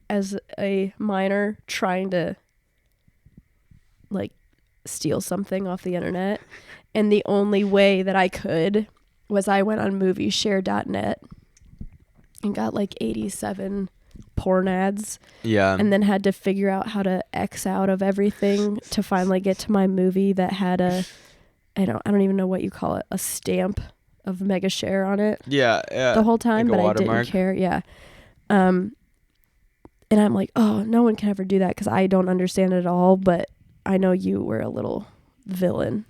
as a minor trying to like steal something off the internet. And the only way that I could was I went on movieshare.net and got like 87 porn ads. Yeah. And then had to figure out how to X out of everything to finally get to my movie that had a, I don't even know what you call it, a stamp of Mega Share on it. Yeah. The whole time, like a but I watermark. didn't care. Yeah. And I'm like, oh, no one can ever do that because I don't understand it at all. But I know you were a little villain.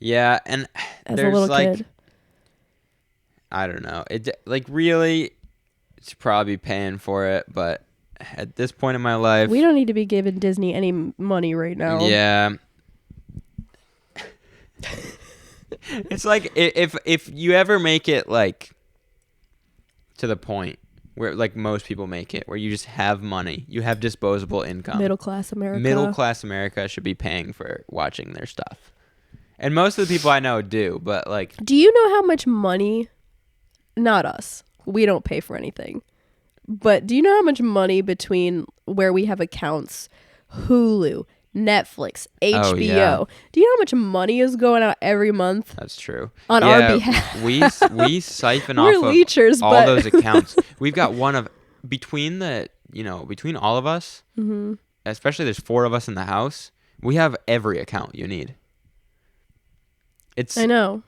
Yeah, and as there's a little like, kid. I don't know. It like really, it's probably paying for it, but at this point in my life, We don't need to be giving Disney any money right now. yeah. It's like if you ever make it like to the point where like most people make it, where you just have money, you have disposable income. Middle class America. Middle class America should be paying for watching their stuff. And most of the people I know do, but like... Do you know how much money, not us, we don't pay for anything, but do you know how much money between where we have accounts, Hulu, Netflix, HBO, Oh, yeah. do you know how much money is going out every month? That's true. On our behalf. we siphon We're off leechers, of all but- those accounts. We've got one of... Between all of us, Mm-hmm. especially there's 4 of us in the house, We have every account you need. It's I know.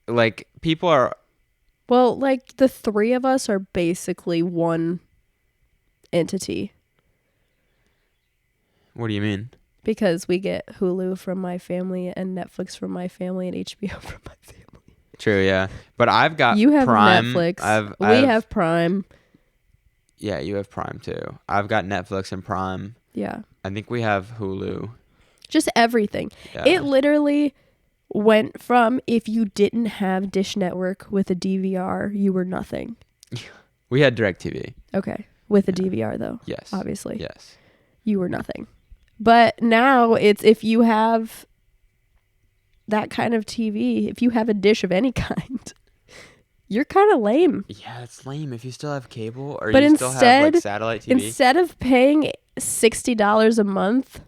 like people are. Well, like the three of us are basically one entity What do you mean? because we get Hulu from my family and Netflix from my family and HBO from my family. True, yeah. But I've got You have Prime. Netflix. We have Prime. Yeah, you have Prime too. I've got Netflix and Prime. Yeah. I think we have Hulu. Just everything. Yeah. It literally went from if you didn't have Dish Network with a DVR, you were nothing. We had DirecTV. Okay. With a DVR though. Yes. Obviously. Yes. You were nothing. But now it's if you have that kind of TV, if you have a dish of any kind, you're kind of lame. Yeah, it's lame if you still have cable or But you still have like satellite TV. Instead of paying $60 a month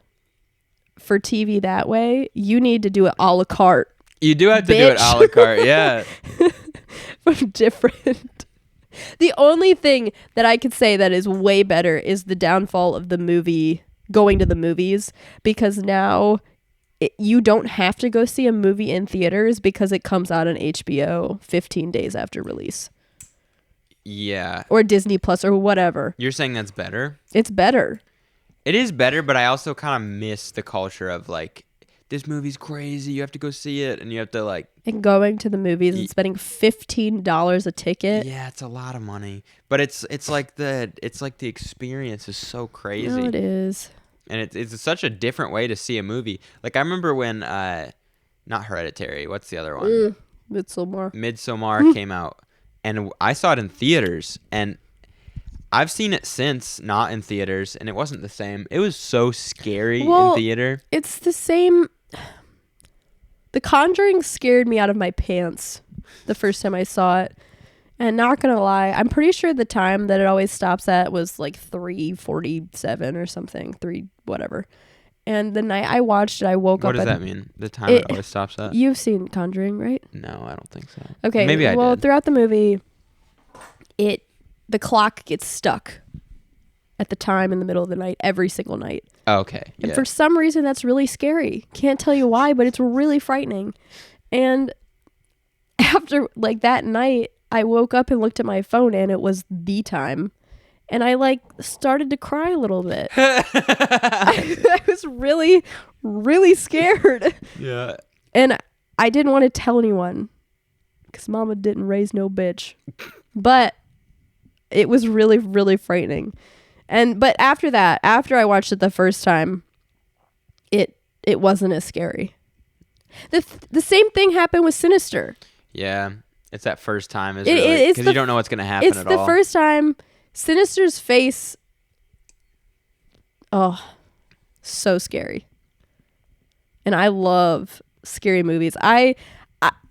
for TV that way, you need to do it a la carte. You do have to do it a la carte, yeah. From different. The only thing that I could say that is way better is the downfall of the movie, going to the movies, because now you don't have to go see a movie in theaters because it comes out on HBO 15 days after release. Yeah. Or Disney Plus or whatever. You're saying that's better? It's better. It is better, but I also kind of miss the culture of like, this movie's crazy, you have to go see it, and you have to like... And going to the movies and spending $15 a ticket. Yeah, it's a lot of money. But it's like the experience is so crazy. No, it is. And it's such a different way to see a movie. Like I remember when not Hereditary, what's the other one? Midsommar came out, and I saw it in theaters, and I've seen it since not in theaters, and it wasn't the same. It was so scary in theater. It's the same. The Conjuring scared me out of my pants the first time I saw it. And not gonna lie, I'm pretty sure the time that it always stops at was like 3:47 or something, 3 whatever. And the night I watched it, I woke up. What does that mean? The time it always stops at? You've seen Conjuring, right? No, I don't think so. Okay, maybe I did. Well, throughout the movie, the clock gets stuck at the time in the middle of the night every single night. Oh, okay. And for some reason, that's really scary. Can't tell you why, but it's really frightening. And after like that night, I woke up and looked at my phone, and it was the time. And I like started to cry a little bit. I was really, really scared. Yeah. And I didn't want to tell anyone because Mama didn't raise no bitch. But it was really, really frightening. But after that, after I watched it the first time, it wasn't as scary. The same thing happened with Sinister. Yeah. It's that first time, because you don't know what's going to happen at all. It's the first time. Sinister's face, oh, so scary. And I love scary movies. I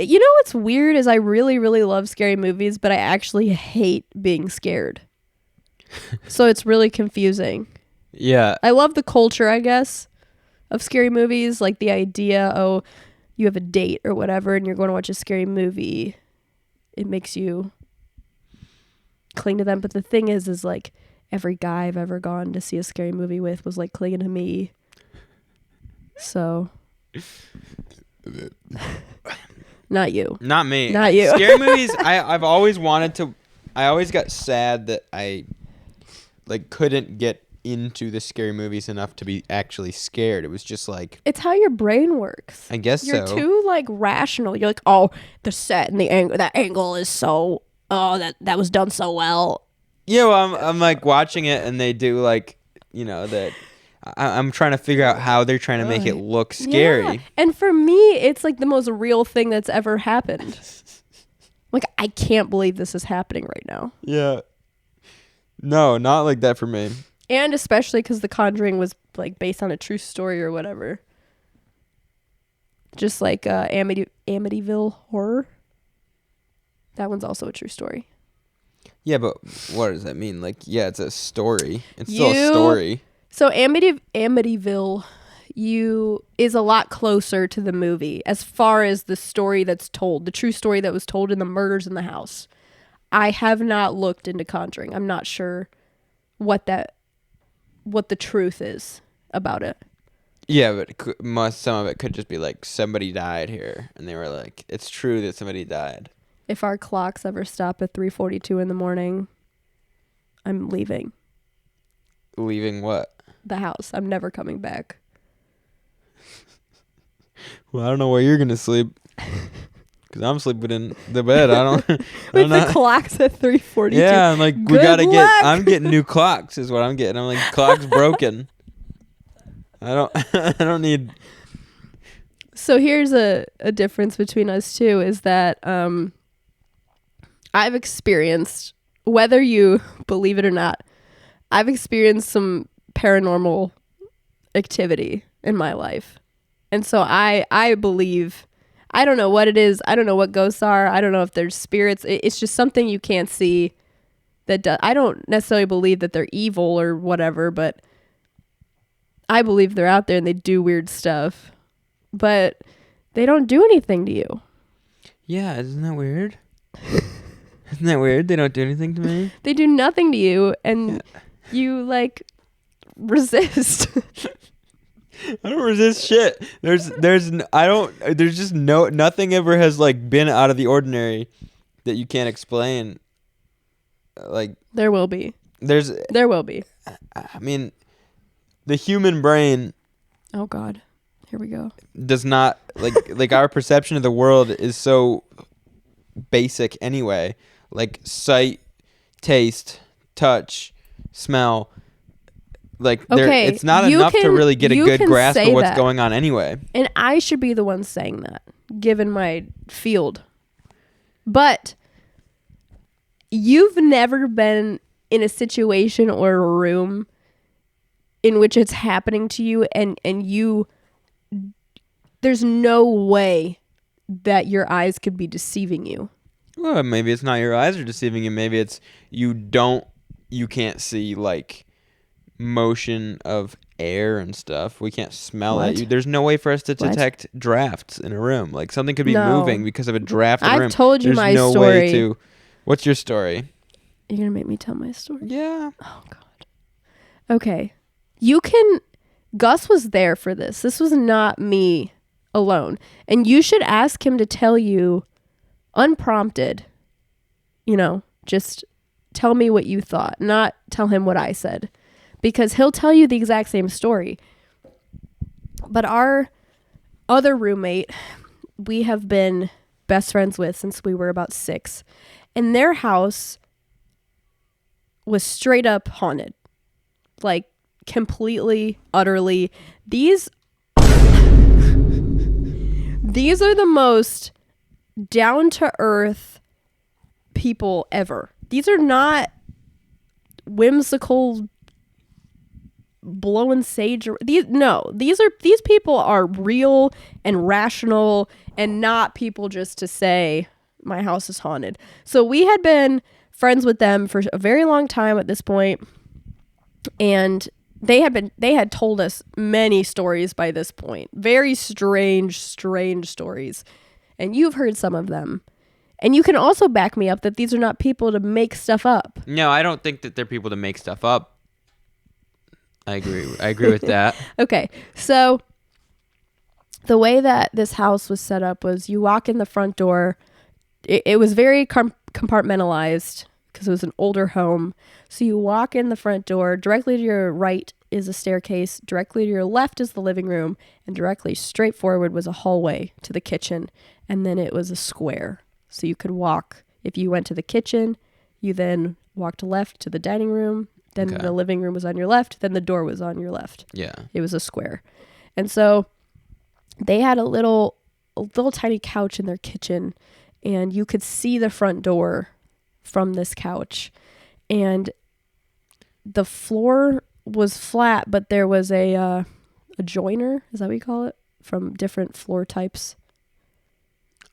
you know what's weird is I really, really love scary movies, but I actually hate being scared. So it's really confusing. Yeah. I love the culture, I guess, of scary movies. Like the idea, oh, you have a date or whatever and you're going to watch a scary movie. It makes you cling to them. But the thing is like every guy I've ever gone to see a scary movie with was like clinging to me. So not you. Not me. Not you. Scary movies, I've always wanted to. I always got sad that I like couldn't get into the scary movies enough to be actually scared. It was just like, it's how your brain works. I guess you're so. too like rational. You're like, oh, the set and the angle, that angle is so, oh, that was done so well. Yeah, well, I'm like watching it and they do like, you know, that I'm trying to figure out how they're trying to make it look scary. Yeah. And for me, it's like the most real thing that's ever happened. Like, I can't believe this is happening right now. Yeah. No, not like that for me. And especially because The Conjuring was like based on a true story or whatever. Just like Amityville Horror. That one's also a true story. Yeah, but what does that mean? Like, yeah, it's a story. It's still a story. So Amityville is a lot closer to the movie as far as the story that's told, the true story that was told in the murders in the house. I have not looked into Conjuring. I'm not sure what the truth is about it. Yeah, but some of it could just be like somebody died here, and they were like, "It's true that somebody died." If our clocks ever stop at 3:42 in the morning, I'm leaving Leaving what? the house. I'm never coming back. Well, I don't know where you're gonna sleep, because I'm sleeping in the bed. I don't. I With don't the know. clocks at 3:42. Yeah, I'm like, we Good gotta luck. get. I'm getting new clocks, is what I'm getting. I'm like, clock's broken. I don't. I don't need. So here's a difference between us two is that I've experienced, whether you believe it or not, I've experienced some paranormal activity in my life. And so I believe, I don't know what it is. I don't know what ghosts are. I don't know if there's spirits. It's just something you can't see. I don't necessarily believe that they're evil or whatever, but I believe they're out there and they do weird stuff. But they don't do anything to you. Yeah, isn't that weird? Isn't that weird? They don't do anything to me. They do nothing to you, and you like resist. I don't resist shit. There's just nothing ever has like been out of the ordinary that you can't explain. Like There will be. there will be. I mean, the human brain Oh God, here we go. does not like our perception of the world is so basic anyway. Like sight, taste, touch, smell. Like Okay, it's not you enough to can- really get a you good can grasp say of what's that. going on anyway. And I should be the one saying that, given my field. But you've never been in a situation or a room in which it's happening to you, and you, there's no way that your eyes could be deceiving you. Well, maybe it's not your eyes are deceiving you. Maybe it's you can't see like motion of air and stuff. We can't smell What? it. There's no way for us to What? detect drafts in a room. Like something could be No. moving because of a draft in a I've room. told you There's my no story. way to. What's your story? You're going to make me tell my story? Yeah. Oh, God. Okay. Gus was there for this. This was not me alone. And you should ask him to tell you unprompted, just tell me what you thought, not tell him what I said, because he'll tell you the exact same story. But our other roommate, we have been best friends with since we were about 6, and their house was straight up haunted. Like completely, utterly. These are the most down to earth people ever. These are not whimsical blowing sage. These people are real and rational and not people just to say my house is haunted. So we had been friends with them for a very long time at this point, and they had told us many stories by this point. Very strange stories. And you've heard some of them. And you can also back me up that these are not people to make stuff up. No, I don't think that they're people to make stuff up. I agree with that. Okay. So the way that this house was set up was you walk in the front door. It was very compartmentalized because it was an older home. So you walk in the front door. Directly to your right is a staircase. Directly to your left is the living room. And directly straight forward was a hallway to the kitchen. And then it was a square. So you could walk. If you went to the kitchen, you then walked left to the dining room. Then Okay. the living room was on your left. Then the door was on your left. Yeah. It was a square. And so they had a little tiny couch in their kitchen, and you could see the front door from this couch. And the floor was flat, but there was a joiner, is that what you call it? From different floor types.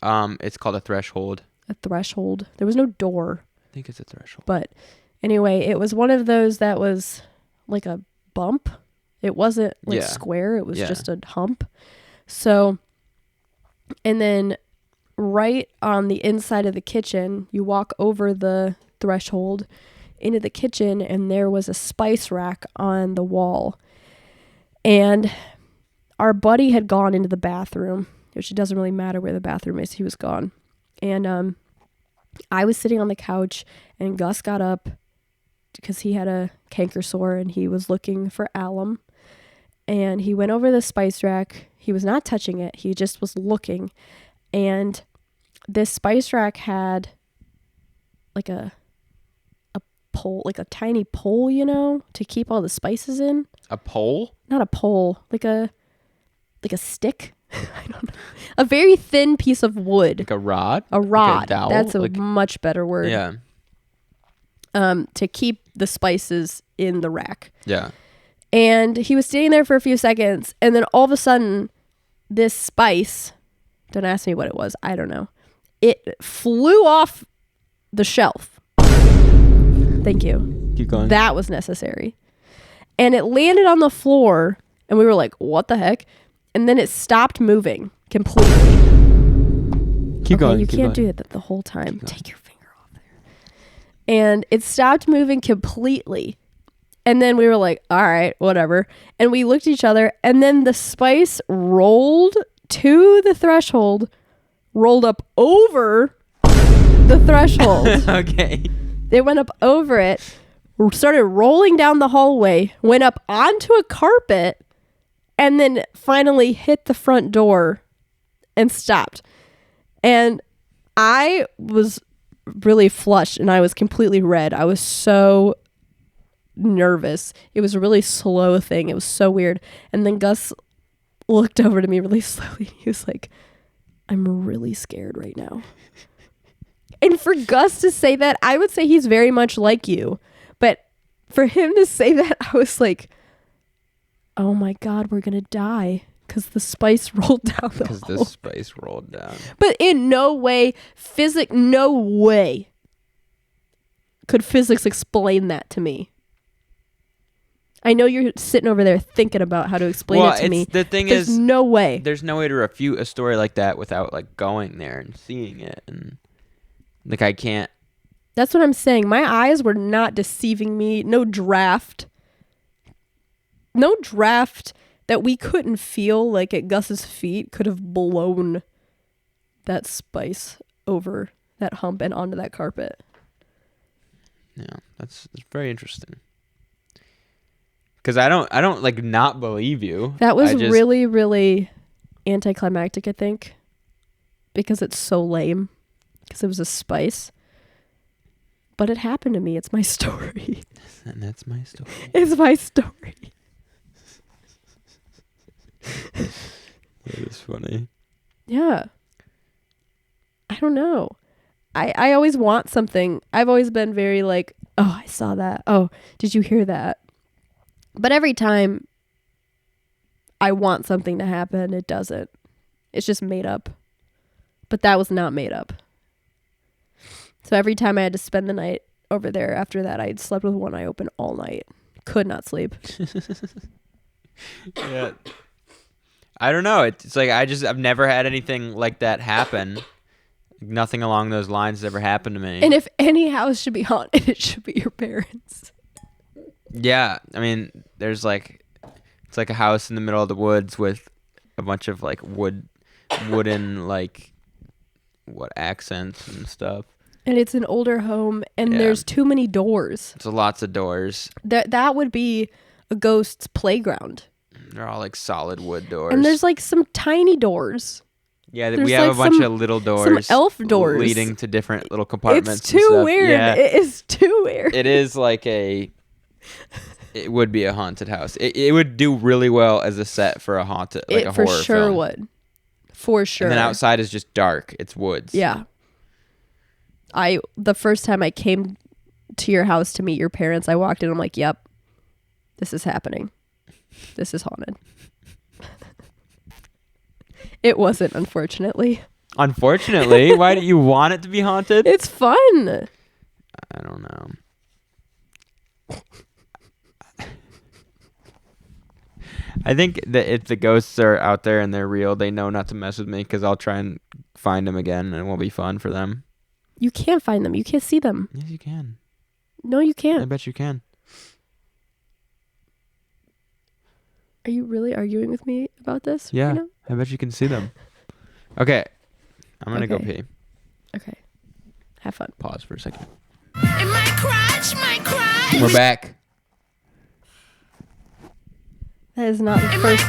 It's called a threshold. A threshold. There was no door. I think it's a threshold. But anyway, it was one of those that was like a bump. It wasn't like Yeah. square. It was Yeah. just a hump. So, and then right on the inside of the kitchen, you walk over the threshold into the kitchen, and there was a spice rack on the wall. And our buddy had gone into the bathroom, which it doesn't really matter where the bathroom is. He was gone. And I was sitting on the couch, and Gus got up because he had a canker sore, and he was looking for alum. And he went over the spice rack. He was not touching it. He just was looking. And this spice rack had like a pole, like a tiny pole, you know, to keep all the spices in. A pole? Not a pole, like a stick. I don't know. A very thin piece of wood. Like a rod? A rod. Like a dowel? That's a much better word. Yeah. To keep the spices in the rack. Yeah. And he was standing there for a few seconds, and then all of a sudden, this spice, don't ask me what it was, I don't know, it flew off the shelf. Thank you. Keep going. That was necessary. And it landed on the floor, and we were like, what the heck? And then it stopped moving completely. Keep going. You can't do it the whole time. Take your finger off there. And it stopped moving completely. And then we were like, all right, whatever. And we looked at each other, and then the spice rolled to the threshold, rolled up over the threshold. Okay. They went up over it, started rolling down the hallway, went up onto a carpet, and then finally hit the front door and stopped. And I was really flushed, and I was completely red. I was so nervous. It was a really slow thing. It was so weird. And then Gus looked over to me really slowly. He was like, I'm really scared right now. And for Gus to say that, I would say he's very much like you. But for him to say that, I was like, oh my God, we're going to die. Because the spice rolled down the hole. Because the spice rolled down. But in no way, no way could physics explain that to me. I know you're sitting over there thinking about how to explain it to me. The thing There's is, no way. There's no way to refute a story like that without like going there and seeing it, and like I can't. That's what I'm saying. My eyes were not deceiving me. No draft that we couldn't feel like at Gus's feet could have blown that spice over that hump and onto that carpet. Yeah, that's very interesting. Because I don't like not believe you. That was really, really anticlimactic, I think, because it's so lame. Because it was a spice. But it happened to me. It's my story. And that's my story. It's my story. That is funny. Yeah. I don't know. I always want something. I've always been very like, oh, I saw that. Oh, did you hear that? But every time I want something to happen, it doesn't. It's just made up. But that was not made up. So every time I had to spend the night over there after that, I slept with one eye open all night. Could not sleep. Yeah. I don't know. It's like I've never had anything like that happen. Nothing along those lines has ever happened to me. And if any house should be haunted, it should be your parents. Yeah, I mean, it's like a house in the middle of the woods with a bunch of like wooden like accents and stuff. And it's an older home, and there's too many doors. It's lots of doors. That would be a ghost's playground. They're all like solid wood doors. And there's like some tiny doors. Yeah, There's we have like a bunch some- of little doors. Some elf doors. Leading to different little compartments. It's and too stuff. weird. Yeah, It is too weird. it is like it would be a haunted house. It would do really well as a set for a haunted, like a for horror sure film. would. For sure. And then outside is just dark. It's woods. Yeah. The first time I came to your house to meet your parents, I walked in, I'm like, yep, this is happening. This is haunted. It wasn't, unfortunately. Unfortunately, why do you want it to be haunted? It's fun. I don't know. I think that if the ghosts are out there and they're real, they know not to mess with me because I'll try and find them again and it won't be fun for them. You can't find them. You can't see them. Yes, you can. No, you I can't. bet you can. Are you really arguing with me about this? Yeah, Right now? I bet you can see them. Okay, I'm gonna go Okay. pee. Okay. Have fun. Pause for a second. And my crotch. We're back. That is not the first.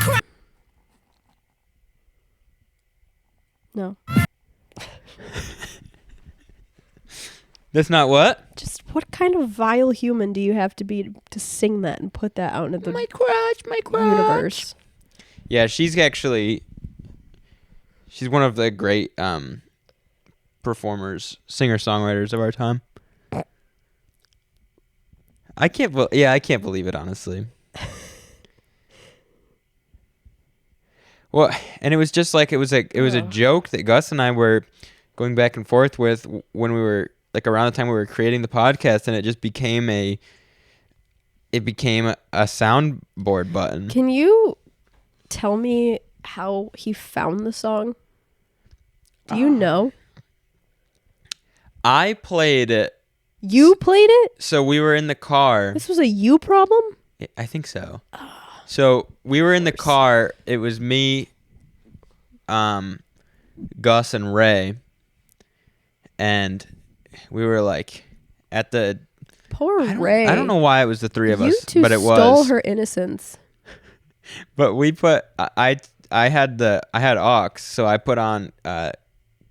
No. That's not what? Just what kind of vile human do you have to be to sing that and put that out into the my universe? Yeah, she's one of the great performers, singer-songwriters of our time. I can't believe it, honestly. Well, and it was just like it was a joke that Gus and I were going back and forth with when we were like around the time we were creating the podcast, and it just became a soundboard button. Can you tell me how he found the song? Do you know? I played it. You played it? So we were in the car. This was a you problem? I think so. So we were in the car. It was me, Gus, and Ray, and we were like at the. Poor Ray. I don't know why it was the three of You us, two but it stole was. her innocence. But we put I had aux, so I put on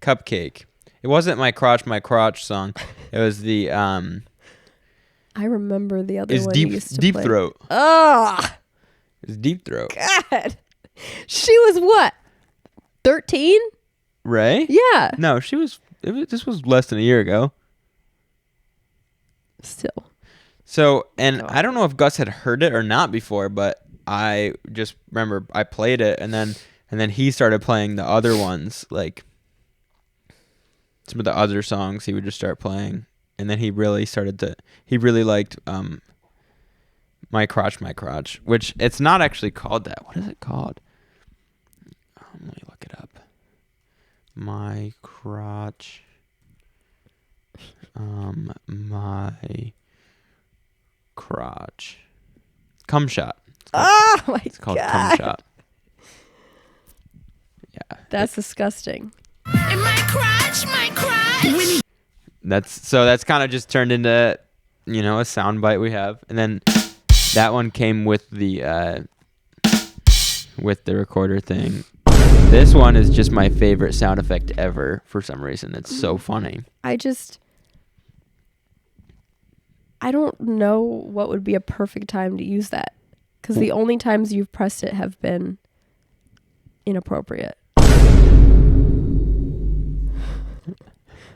Cupcake. It wasn't my crotch song. It was the I remember the other It's one deep you used to deep play. throat. Ah, It's Deep Throat. God. She was what? 13? Ray? Yeah. No, this was less than a year ago. Still. So, and I don't know if Gus had heard it or not before, but I just remember I played it, and then he started playing the other ones, like some of the other songs he would just start playing, and then he really liked My Crotch, which it's not actually called that. What is it called? Let me look it up. My Crotch. My Crotch. Cum Shot. Oh my It's called God. Cum Shot. Yeah. That's disgusting. And my crotch. That's kind of just turned into, a soundbite we have, and then that one came with the recorder thing. This one is just my favorite sound effect ever for some reason. It's so funny. I don't know what would be a perfect time to use that, because the only times you've pressed it have been inappropriate.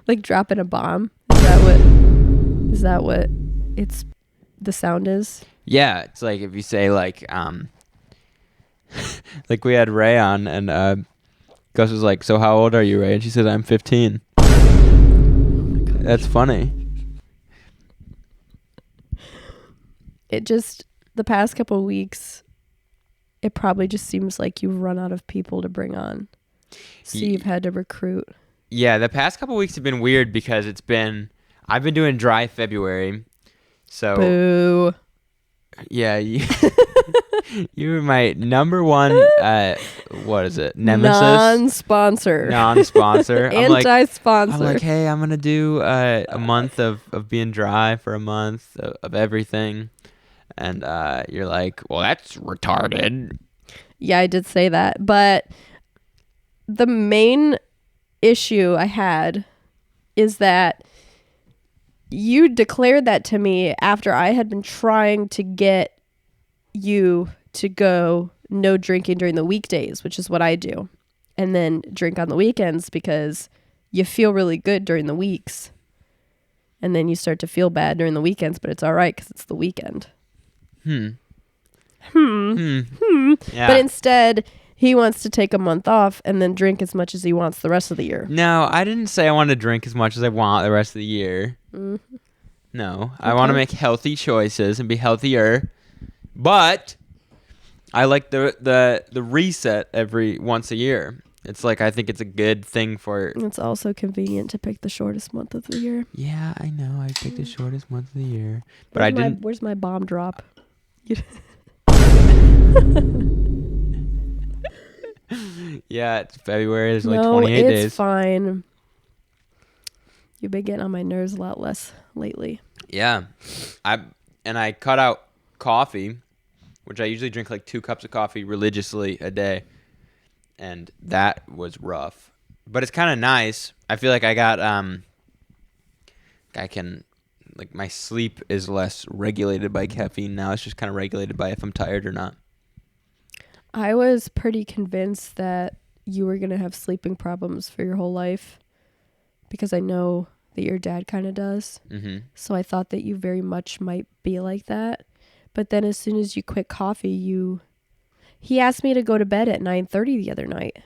Like dropping a bomb. Is that what the sound is? Yeah, it's like if you say like like we had Ray on, and Gus was like, "So how old are you, Ray?" And she said, "I'm 15." That's funny. It just, the past couple of weeks, it probably just seems like you've run out of people to bring on. So you've had to recruit. Yeah, the past couple weeks have been weird because I've been doing dry February. So Boo. yeah, you're my number one what is it? Nemesis? Non-sponsor. Non-sponsor. Anti-sponsor. I'm like, hey, I'm gonna do a month of being dry for a month of everything, and you're like, well, that's retarded. Yeah, I did say that. But the main issue I had is that you declared that to me after I had been trying to get you to go no drinking during the weekdays, which is what I do, and then drink on the weekends because you feel really good during the weeks, and then you start to feel bad during the weekends, but it's all right because it's the weekend. Yeah. But instead, he wants to take a month off and then drink as much as he wants the rest of the year. No, I didn't say I want to drink as much as I want the rest of the year. Mm-hmm. No, I want to make healthy choices and be healthier. But I like the reset every once a year. It's like, I think it's a good thing for... It's also convenient to pick the shortest month of the year. Yeah, I know. I picked the shortest month of the year. But I didn't... Where's my bomb drop? Yeah, it's February. There's only No, 28 it's days. fine. You've been getting on my nerves a lot less lately. Yeah. I cut out coffee, which I usually drink like 2 cups of coffee religiously a day. And that was rough. But it's kind of nice. I feel like my sleep is less regulated by caffeine now. It's just kind of regulated by if I'm tired or not. I was pretty convinced that you were going to have sleeping problems for your whole life because I know that your dad kind of does. Mm-hmm. So I thought that you very much might be like that. But then as soon as you quit coffee, he asked me to go to bed at 9:30 the other night.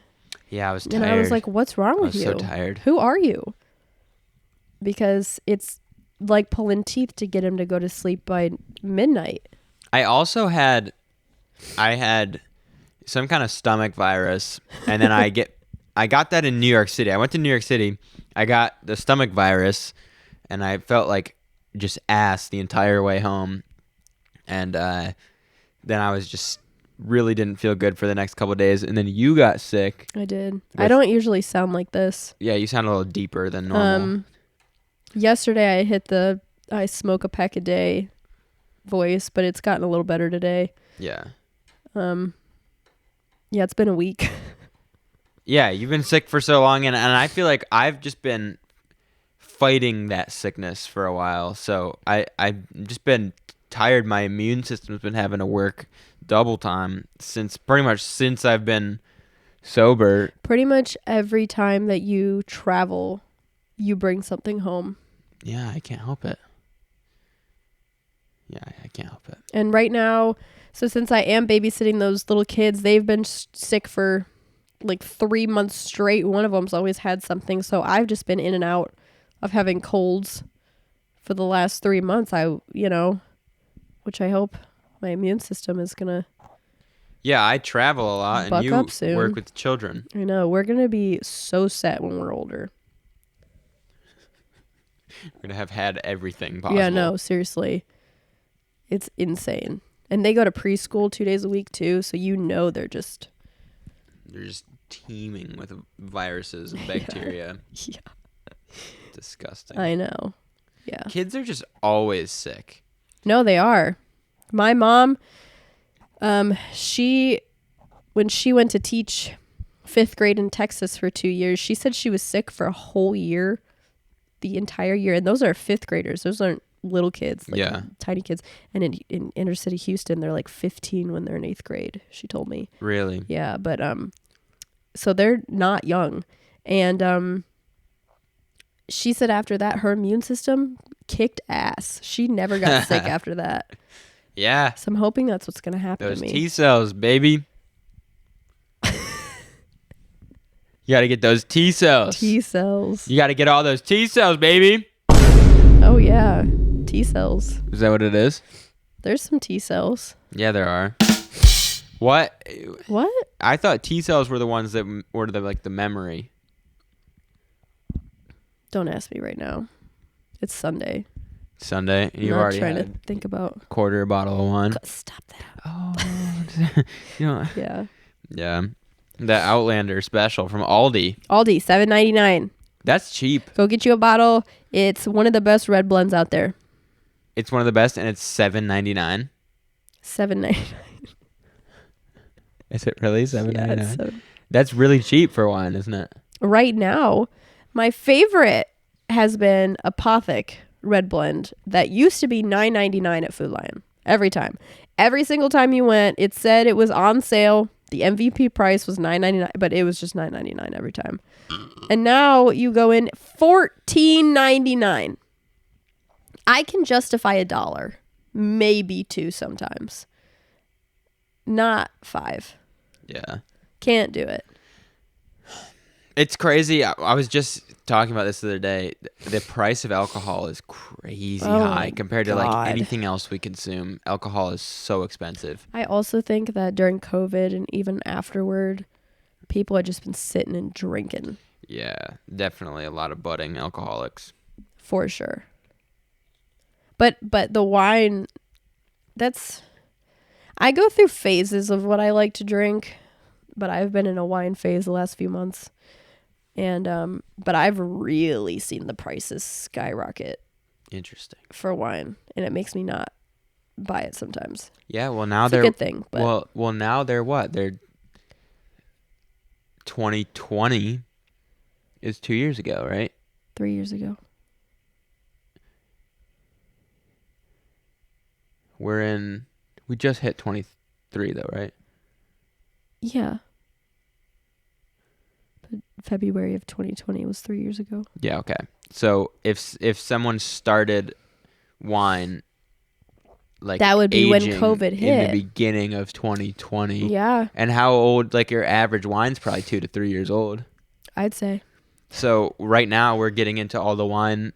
Yeah, I was tired. And I was like, what's wrong with you? I was so tired. Who are you? Because it's like pulling teeth to get him to go to sleep by midnight. I had some kind of stomach virus, and then I got that in New York City. I went to New York City. I got the stomach virus, and I felt like just ass the entire way home. And then I was just really didn't feel good for the next couple of days. And then you got sick. I did. I don't usually sound like this. Yeah, you sound a little deeper than normal. Yesterday I hit I smoke a pack a day voice, but it's gotten a little better today. Yeah. Yeah, it's been a week. Yeah, you've been sick for so long, and I feel like I've just been fighting that sickness for a while. So I've just been tired. My immune system's been having to work double time pretty much since I've been sober. Pretty much every time that you travel, you bring something home. Yeah, I can't help it. And right now, so since I am babysitting those little kids, they've been sick for like 3 months straight. One of them's always had something. So I've just been in and out of having colds for the last 3 months. Which I hope my immune system is going to. Yeah, I travel a lot, and buck you up soon. work with children. I know. We're going to be so set when we're older. We're going to have had everything possible. Yeah, no, seriously. It's insane. And they go to preschool 2 days a week too, so they're just teeming with viruses and bacteria. Yeah. Disgusting. I know. Yeah. Kids are just always sick. No, they are. My mom, when she went to teach 5th grade in Texas for 2 years, she said she was sick for a whole year, the entire year. And those are 5th graders. Those aren't little kids, tiny kids. And in inner city Houston, they're like 15 when they're in 8th grade, she told me. Really? Yeah, but so they're not young. And she said after that, her immune system kicked ass. She never got sick after that. Yeah. So I'm hoping that's what's going to happen Those to me. T cells, baby. You got to get those T cells. T cells. You got to get all those T cells, baby. Oh, yeah. T cells. Is that what it is? There's some T cells. Yeah, there are. What? What? I thought T cells were the ones that were the memory. Don't ask me right now. It's Sunday. Sunday. And you've I'm not already trying had to think about. a quarter bottle of wine. Stop that. Oh. Yeah. Yeah. The Outlander special from Aldi. Aldi, $7.99. That's cheap. Go get you a bottle. It's one of the best red blends out there. It's one of the best, and it's $7.99. $7.99. Is it really $7.99? Yeah, so That's really cheap for wine, isn't it? right now, my favorite has been Apothic red blend that used to be $9.99 at Food Lion every time. Every single time you went, it said it was on sale. The MVP price was $9.99, but it was just $9.99 every time. And now you go in $14.99. I can justify $1, maybe $2 sometimes. Not $5. Yeah. Can't do it. It's crazy. I was just talking about this the other day. The price of alcohol is crazy high compared to like anything else we consume. Alcohol is so expensive. I also think that during COVID and even afterward, people had just been sitting and drinking. Yeah, definitely a lot of budding alcoholics. For sure. But the wine, I go through phases of what I like to drink, but I've been in a wine phase the last few months. And but I've really seen the prices skyrocket Interesting. for wine, and it makes me not buy it sometimes. Yeah, well now It's they're a good thing, but well now they're what? They're 2020 is 2 years ago, right? 3 years ago. We just hit 23 though, right? Yeah. But February of 2020 was 3 years ago. Yeah, okay. So if someone started wine like That would be when aging COVID in hit. the beginning of 2020. Yeah, And how old, like your average wine's probably 2 to 3 years old. I'd say. So right now we're getting into all the wine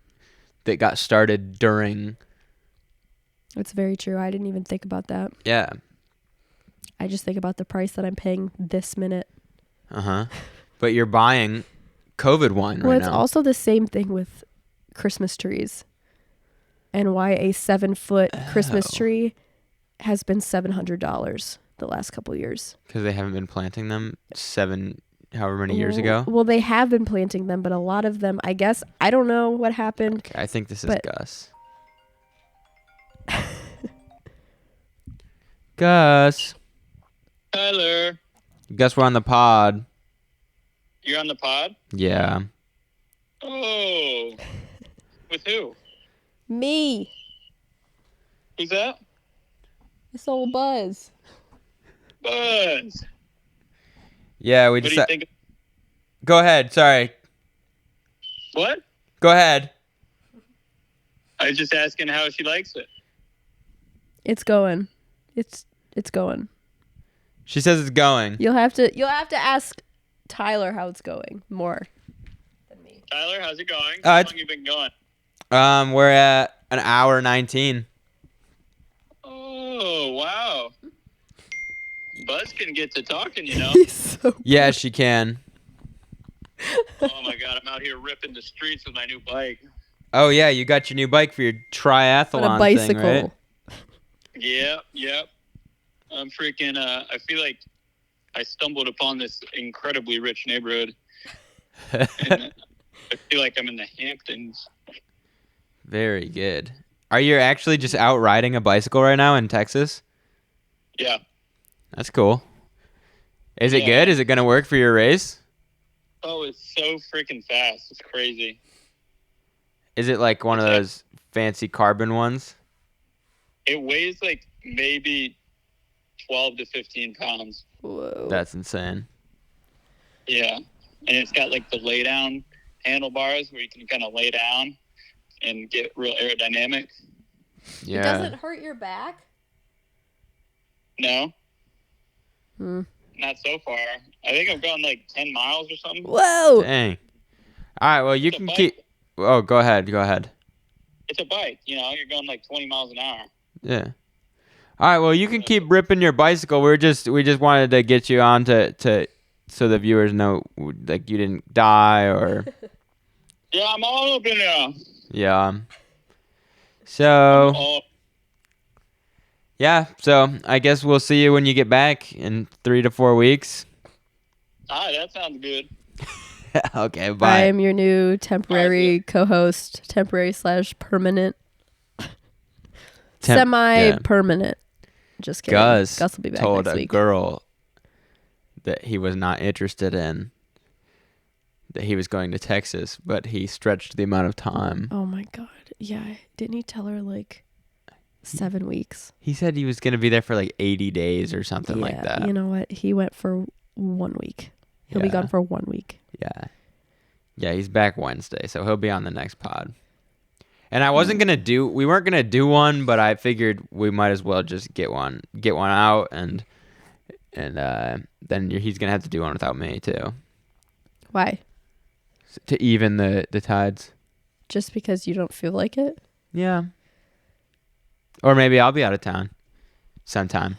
that got started during. That's very true. I didn't even think about that. Yeah. I just think about the price that I'm paying this minute. Uh-huh. But you're buying COVID wine Well, right it's now. also the same thing with Christmas trees. And why a 7-foot Christmas Oh. tree has been $700 the last couple of years. Because they haven't been planting them however many years ago. Well, they have been planting them, but a lot of them, I guess, I don't know what happened. Okay, I think this is But- Gus. Gus. Tyler, Gus, we're on the pod. you're on the pod? Yeah. Oh. With who? Me, Who's that? this old Buzz. Buzz. Yeah, we What do just. you think? Go ahead. Sorry. What? Go ahead. I was just asking how she likes it. It's going. It's going. She says it's going. You'll have to ask Tyler how it's going more than me. Tyler, how's it going? How it's- long you been going? We're at an hour 19. Oh, wow. Buzz can get to talking, you know? He's so Yeah, she can. Oh, my God. I'm out here ripping the streets with my new bike. Oh yeah, you got your new bike for your triathlon on a bicycle. thing, right? Yep. I'm freaking, I feel like I stumbled upon this incredibly rich neighborhood. And I feel like I'm in the Hamptons. Very good. Are you actually just out riding a bicycle right now in Texas? Yeah. That's cool. Is it Yeah. good? Is it going to work for your race? Oh, it's so freaking fast. It's crazy. Is it like one of those fancy carbon ones? It weighs like maybe 12 to 15 pounds. Whoa. That's insane. Yeah. And it's got like the lay down handlebars where you can kind of lay down and get real aerodynamic. Yeah. It doesn't hurt your back? No, Hmm. not so far. I think I've gone like 10 miles or something. Whoa. Dang. All right, well, you It's a can bike. keep. Oh, go ahead. Go ahead. It's a bike, you know, you're going like 20 miles an hour. Yeah. All right, well, you can keep ripping your bicycle. We just wanted to get you on to so the viewers know like you didn't die or Yeah, I'm all open now. yeah. So, Oh, yeah, so I guess we'll see you when you get back in 3 to 4 weeks. that sounds good. Okay, I bye. am your new temporary co-host, temporary/permanent, semi-permanent. Just kidding. Gus will be back told next a week. girl that he was not interested in, that he was going to Texas, but he stretched the amount of time. Oh my god. Yeah. Didn't he tell her like 7 weeks? He said he was going to be there for like 80 days or something like that. You know what? He went for 1 week. He'll be Yeah. gone for 1 week. Yeah. Yeah, he's back Wednesday, so he'll be on the next pod. And I wasn't going to we weren't going to do one, but I figured we might as well just get one out and then he's going to have to do one without me too. Why? To even the tides. Just because you don't feel like it? Yeah. Or maybe I'll be out of town sometime.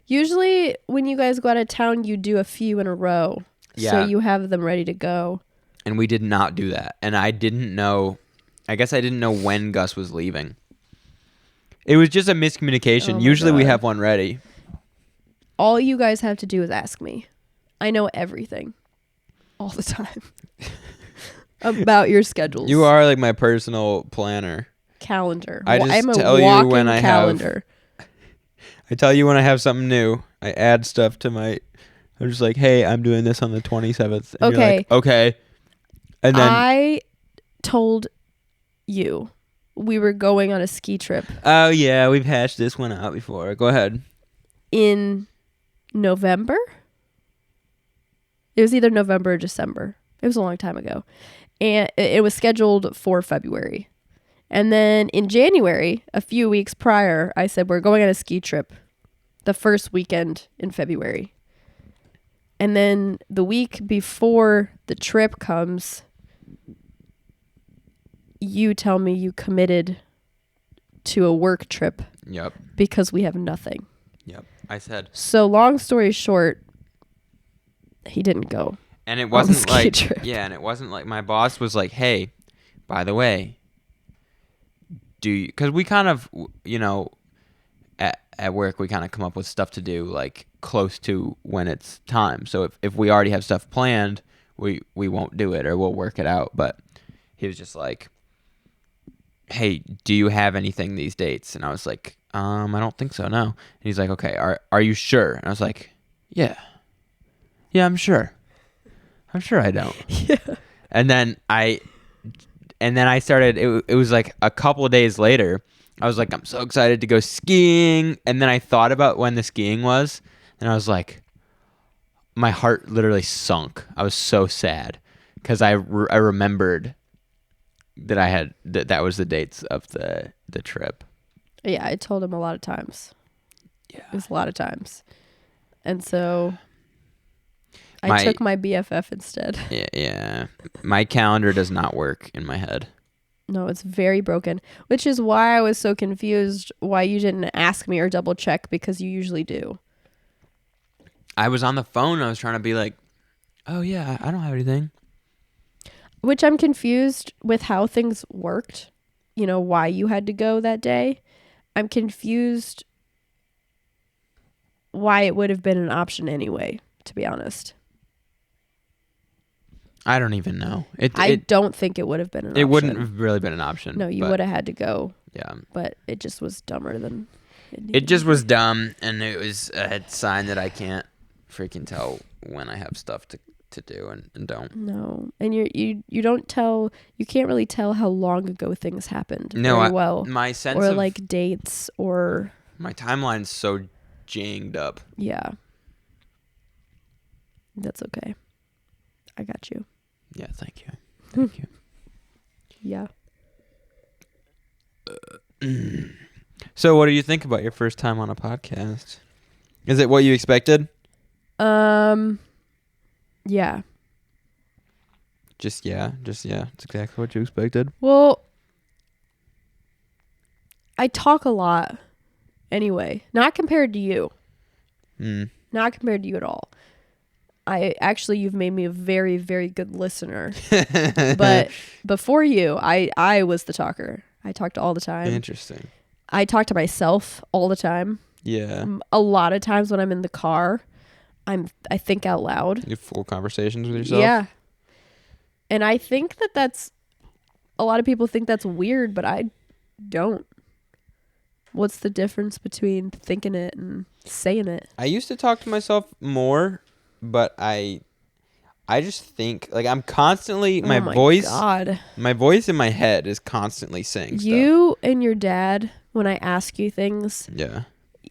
Usually when you guys go out of town, you do a few in a row. Yeah. So you have them ready to go. And we did not do that. And I didn't know, I guess I didn't know when Gus was leaving. It was just a miscommunication. Oh my Usually we God. have one ready. all you guys have to do is ask me. I know everything all the time about your schedules. You are like my personal planner. Calendar. I just I'm a tell you walking when I calendar. I tell you when I have something new. I add stuff to my. I'm just like, hey, I'm doing this on the 27th. And you're Okay. like, okay. And then, I told you we were going on a ski trip oh yeah, we've hashed this one out before. Go ahead. in November. It was either November or December. It was a long time ago. And it was scheduled for February. And then in January, a few weeks prior, I said, we're going on a ski trip the first weekend in February. And then the week before the trip comes, you tell me you committed to a work trip Yep. because we have nothing. Yep. I said. So long story short, he didn't go. And it the wasn't ski like, trip. yeah, and it wasn't like my boss was like, hey, by the way, because we kind of, at work, we kind of come up with stuff to do like close to when it's time. So if we already have stuff planned, we won't do it or we'll work it out. But he was just like, hey, do you have anything these dates? And I was like, I don't think so, no. And he's like, okay, are you sure? And I was like, yeah, I'm sure. I'm sure I don't. Yeah. And then I started, it was like a couple of days later, I was like, I'm so excited to go skiing. And then I thought about when the skiing was, and I was like, my heart literally sunk. I was so sad because I remembered that I had, that was the dates of the trip. Yeah, I told him a lot of times. Yeah. It was a lot of times. And so I took my BFF instead. Yeah. My calendar does not work in my head. No, it's very broken, which is why I was so confused why you didn't ask me or double check, because you usually do. I was on the phone. I was trying to be like, oh, yeah, I don't have anything. Which I'm confused with how things worked, why you had to go that day. I'm confused why it would have been an option anyway, to be honest. I don't even know. I don't think it would have been an option. It wouldn't have really been an option. No, you would have had to go. Yeah. But it just was dumber than it just was dumb, and it was a sign that I can't freaking tell when I have stuff to do and don't. No. And you don't tell, you can't really tell how long ago things happened No, well. My sense or of like dates or my timeline's so janged up. Yeah. That's okay. I got you. Yeah, thank you. Thank you. Yeah. So what do you think about your first time on a podcast? Is it what you expected? Yeah. Just yeah. It's exactly what you expected. Well, I talk a lot anyway. Not compared to you. Not compared to you at all. You've made me a very, very good listener. But before you, I was the talker. I talked all the time. Interesting. I talk to myself all the time. Yeah. A lot of times when I'm in the car, I think out loud. You have full conversations with yourself? Yeah. And I think that's a lot of people think that's weird, but I don't. What's the difference between thinking it and saying it? I used to talk to myself more, but I just think like I'm constantly my voice in my head is constantly saying stuff. You and your dad, when I ask you things, yeah,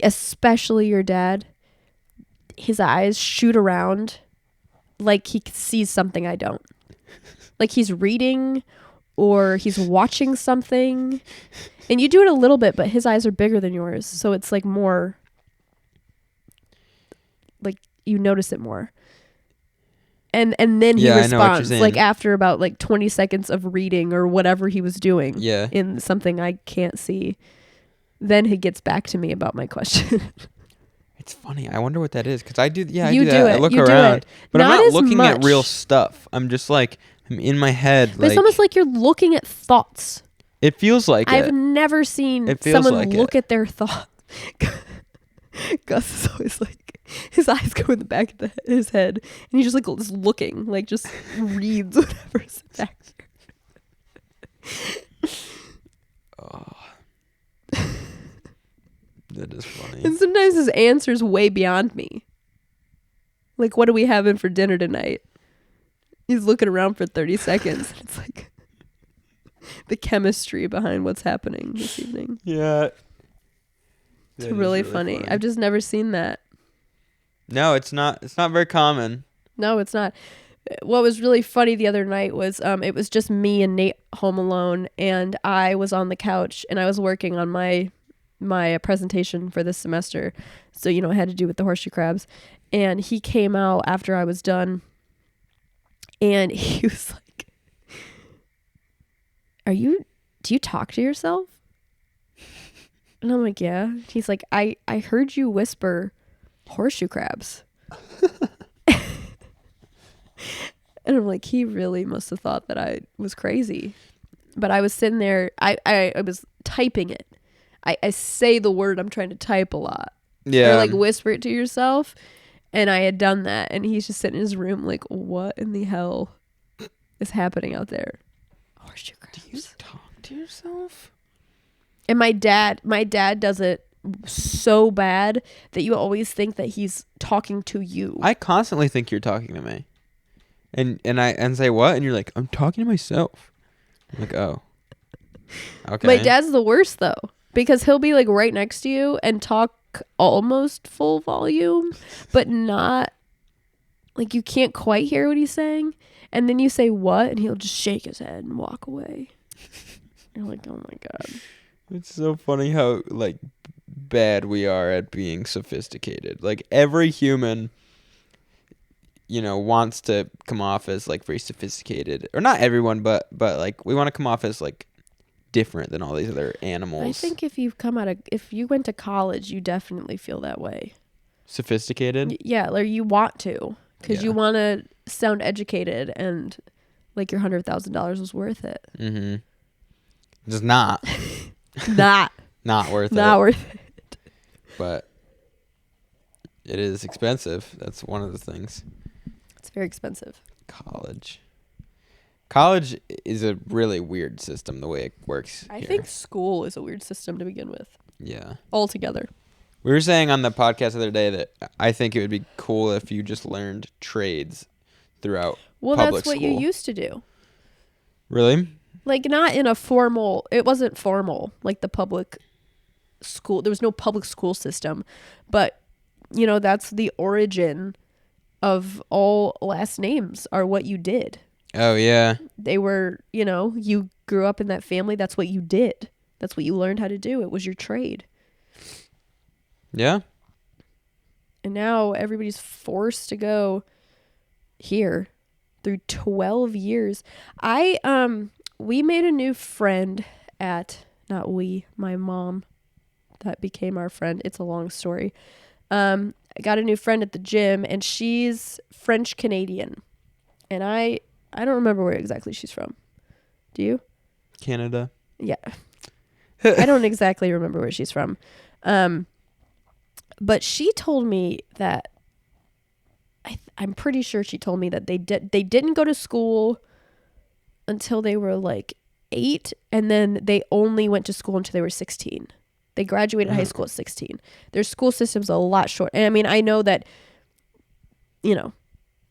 especially your dad, his eyes shoot around like he sees something I don't. Like he's reading or he's watching something. And you do it a little bit, but his eyes are bigger than yours. So it's like more, like you notice it more. And then he responds like after about like 20 seconds of reading or whatever he was doing in something I can't see. Then he gets back to me about my question. It's funny. I wonder what that is because I do. Yeah, you I do that. I look around, but I'm not looking at real stuff. I'm just like I'm in my head. But it's almost like you're looking at thoughts. It feels like I've never seen someone look at their thoughts. Gus is always like, his eyes go in the back of his head, and he's just like just looking, like just reads whatever's back there. That is funny. And sometimes his answer's way beyond me. Like, what are we having for dinner tonight? He's looking around for 30 seconds. It's like the chemistry behind what's happening this evening. Yeah. It's really funny. I've just never seen that. No, it's not. It's not very common. No, it's not. What was really funny the other night was it was just me and Nate home alone, and I was on the couch and I was working on my presentation for this semester. So, you know, I had to do with the horseshoe crabs. And he came out after I was done, and he was like, do you talk to yourself? And I'm like, yeah. He's like, I heard you whisper horseshoe crabs. And I'm like, he really must have thought that I was crazy. But I was sitting there, I was typing it. I say the word I'm trying to type a lot. Yeah. Or like whisper it to yourself. And I had done that. And he's just sitting in his room like, what in the hell is happening out there? Horseshoe crabs. Do you talk to yourself? And my dad does it so bad that you always think that he's talking to you. I constantly think you're talking to me. And I say what? And you're like, I'm talking to myself. I'm like, oh. Okay. My dad's the worst though, because he'll be like right next to you and talk almost full volume, but not like you can't quite hear what he's saying. And then you say what? And he'll just shake his head and walk away. You're like, oh my God. It's so funny how like bad we are at being sophisticated. Like every human, you know, wants to come off as like very sophisticated, or not everyone, but like we want to come off as like different than all these other animals. I think if you went to college, you definitely feel that way. Sophisticated? Yeah, like you want to, because you Yeah. want to sound educated and like your $100,000 was worth it. Mm-hmm. Just not. Not Not worth it. not worth it. But it is expensive. That's one of the things. It's very expensive. College is a really weird system the way it works I here. think school is a weird system to begin with. Yeah. Altogether. We were saying on the podcast the other day that I think it would be cool if you just learned trades throughout Well, public that's what school. you used to do. Really? Like not in a formal, it wasn't formal, like the public school. There was no public school system, but you know, that's the origin of all last names are what you did. Oh, yeah. They were, you know, you grew up in that family. That's what you did. That's what you learned how to do. It was your trade. Yeah. And now everybody's forced to go here through 12 years. We made a new friend my mom that became our friend. It's a long story. I got a new friend at the gym, and she's French Canadian. And I don't remember where exactly she's from. Do you? Canada. Yeah. I don't exactly remember where she's from. But she told me that I'm pretty sure she told me that they didn't go to school until they were like 8, and then they only went to school until they were 16. They graduated high school at 16. Their school system's a lot short. And I mean, I know that, you know,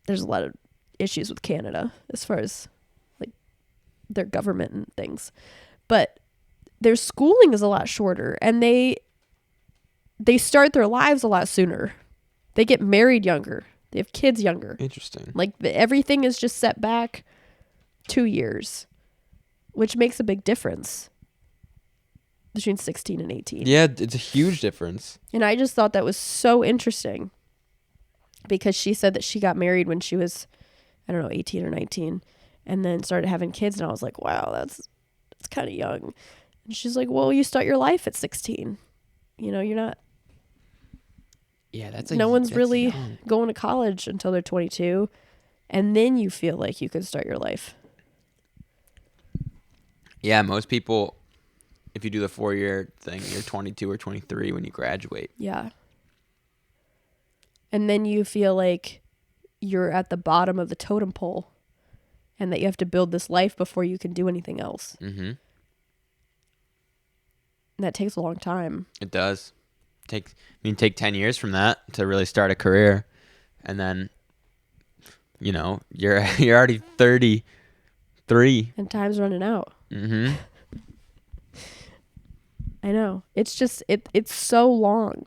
there's a lot of issues with Canada as far as like their government and things, but their schooling is a lot shorter, and they start their lives a lot sooner. They get married younger. They have kids younger. Interesting. Like everything is just set back 2 years, which makes a big difference between 16 and 18. Yeah, it's a huge difference. And I just thought that was so interesting because she said that she got married when she was, I don't know, 18 or 19, and then started having kids. And I was like, wow, that's kind of young. And she's like, well, you start your life at 16. You know, you're not. Yeah, No one's really going to college until they're 22, and then you feel like you can start your life. Yeah, most people, if you do the 4-year thing, you're 22 or 23 when you graduate. Yeah. And then you feel like you're at the bottom of the totem pole and that you have to build this life before you can do anything else. Mm-hmm. And that takes a long time. It does. Take 10 years from that to really start a career, and then, you know, you're already 33. And time's running out. Mm-hmm. I know. It's just, it's so long.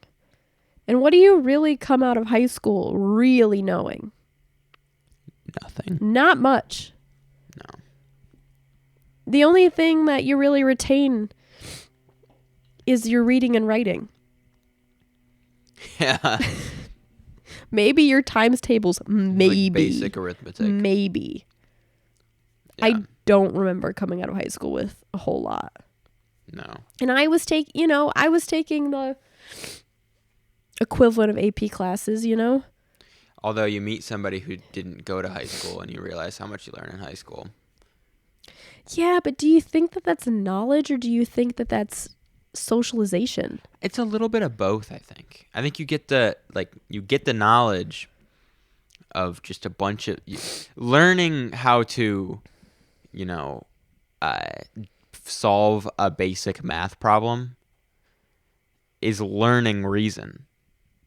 And what do you really come out of high school really knowing? Nothing. Not much. No. The only thing that you really retain is your reading and writing. Yeah. Maybe your times tables. Maybe. Like basic arithmetic. Maybe. Yeah. I don't remember coming out of high school with a whole lot. No. And I was taking the equivalent of AP classes, you know? Although you meet somebody who didn't go to high school and you realize how much you learn in high school. Yeah, but do you think that that's knowledge or do you think that that's socialization? It's a little bit of both, I think. I think you get the knowledge of just a bunch of learning how to, you know, solve a basic math problem is learning reason.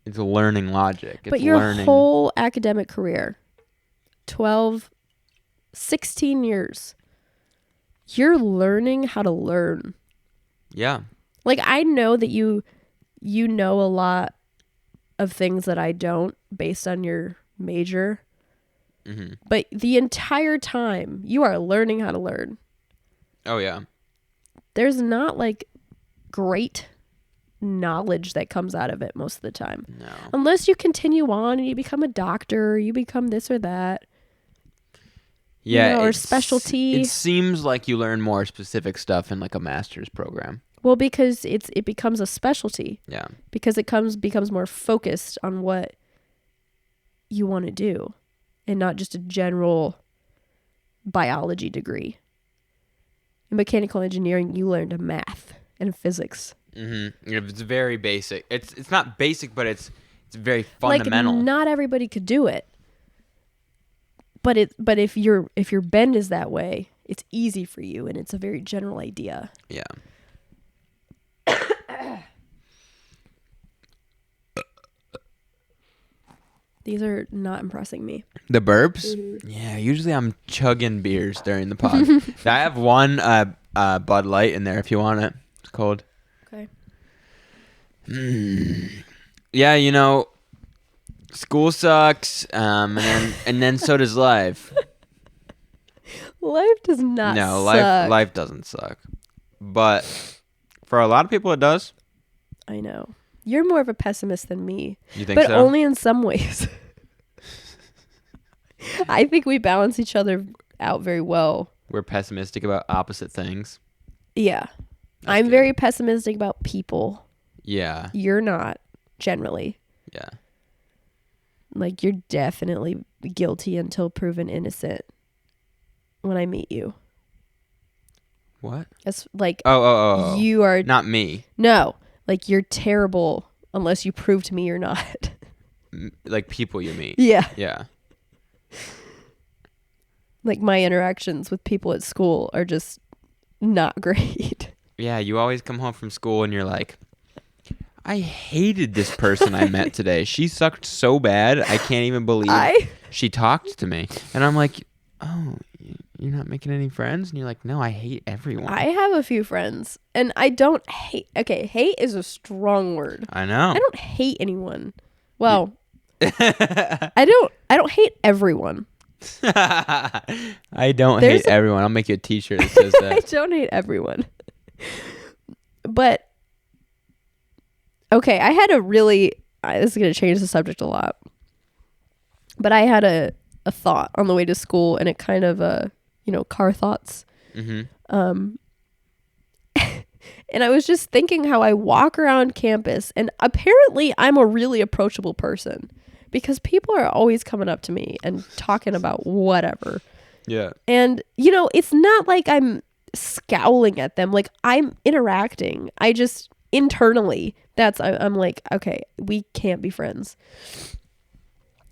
It's learning logic. It's But your learning. whole academic career, 12, 16 years, you're learning how to learn. Yeah. Like, I know that you know a lot of things that I don't based on your major. Mm-hmm. But the entire time, you are learning how to learn. Oh, yeah. There's not, like, great knowledge that comes out of it most of the time. No. Unless you continue on and you become a doctor, or you become this or that. Yeah. You know, or it's- specialty. It seems like you learn more specific stuff in like a master's program. Well, because it becomes a specialty. Yeah. Because it becomes more focused on what you want to do and not just a general biology degree. In mechanical engineering, you learned math and physics. Mm-hmm. It's very basic. It's not basic, but it's very fundamental. Like, not everybody could do it. But if your bend is that way, it's easy for you and it's a very general idea. Yeah. These are not impressing me. The burps? Mm-hmm. Yeah, usually I'm chugging beers during the pod. I have one Bud Light in there if you want it. It's cold. Okay. Yeah, you know, school sucks, and then so does life. Life does not No, suck. life doesn't suck. But for a lot of people it does. I know. You're more of a pessimist than me. You think But so? only in some ways. I think we balance each other out very well. We're pessimistic about opposite things. Yeah. I'm good. very pessimistic about people. Yeah. You're not, generally. Yeah. Like, you're definitely guilty until proven innocent when I meet you. What? It's like, Oh. you are... Not me. No. Like, you're terrible unless you prove to me you're not. Like people you meet. Yeah. Yeah. Like, my interactions with people at school are just not great. Yeah, you always come home from school and you're like, I hated this person I met today. She sucked so bad. I can't even believe she talked to me. And I'm like, oh, you're not making any friends? And you're like, no, I hate everyone. I have a few friends, and I don't hate. Okay, hate is a strong word. I know. I don't hate anyone. Well, I don't hate everyone. I don't There's hate everyone. I'll make you a t-shirt that says I that. don't hate everyone. But okay, I had a really. This is gonna change the subject a lot. But I had a thought on the way to school, and it kind of car thoughts. Mm-hmm. And I was just thinking how I walk around campus, and apparently I'm a really approachable person because people are always coming up to me and talking about whatever. Yeah. And, you know, it's not like I'm scowling at them. Like, I'm interacting. I just internally, I'm like, okay, we can't be friends.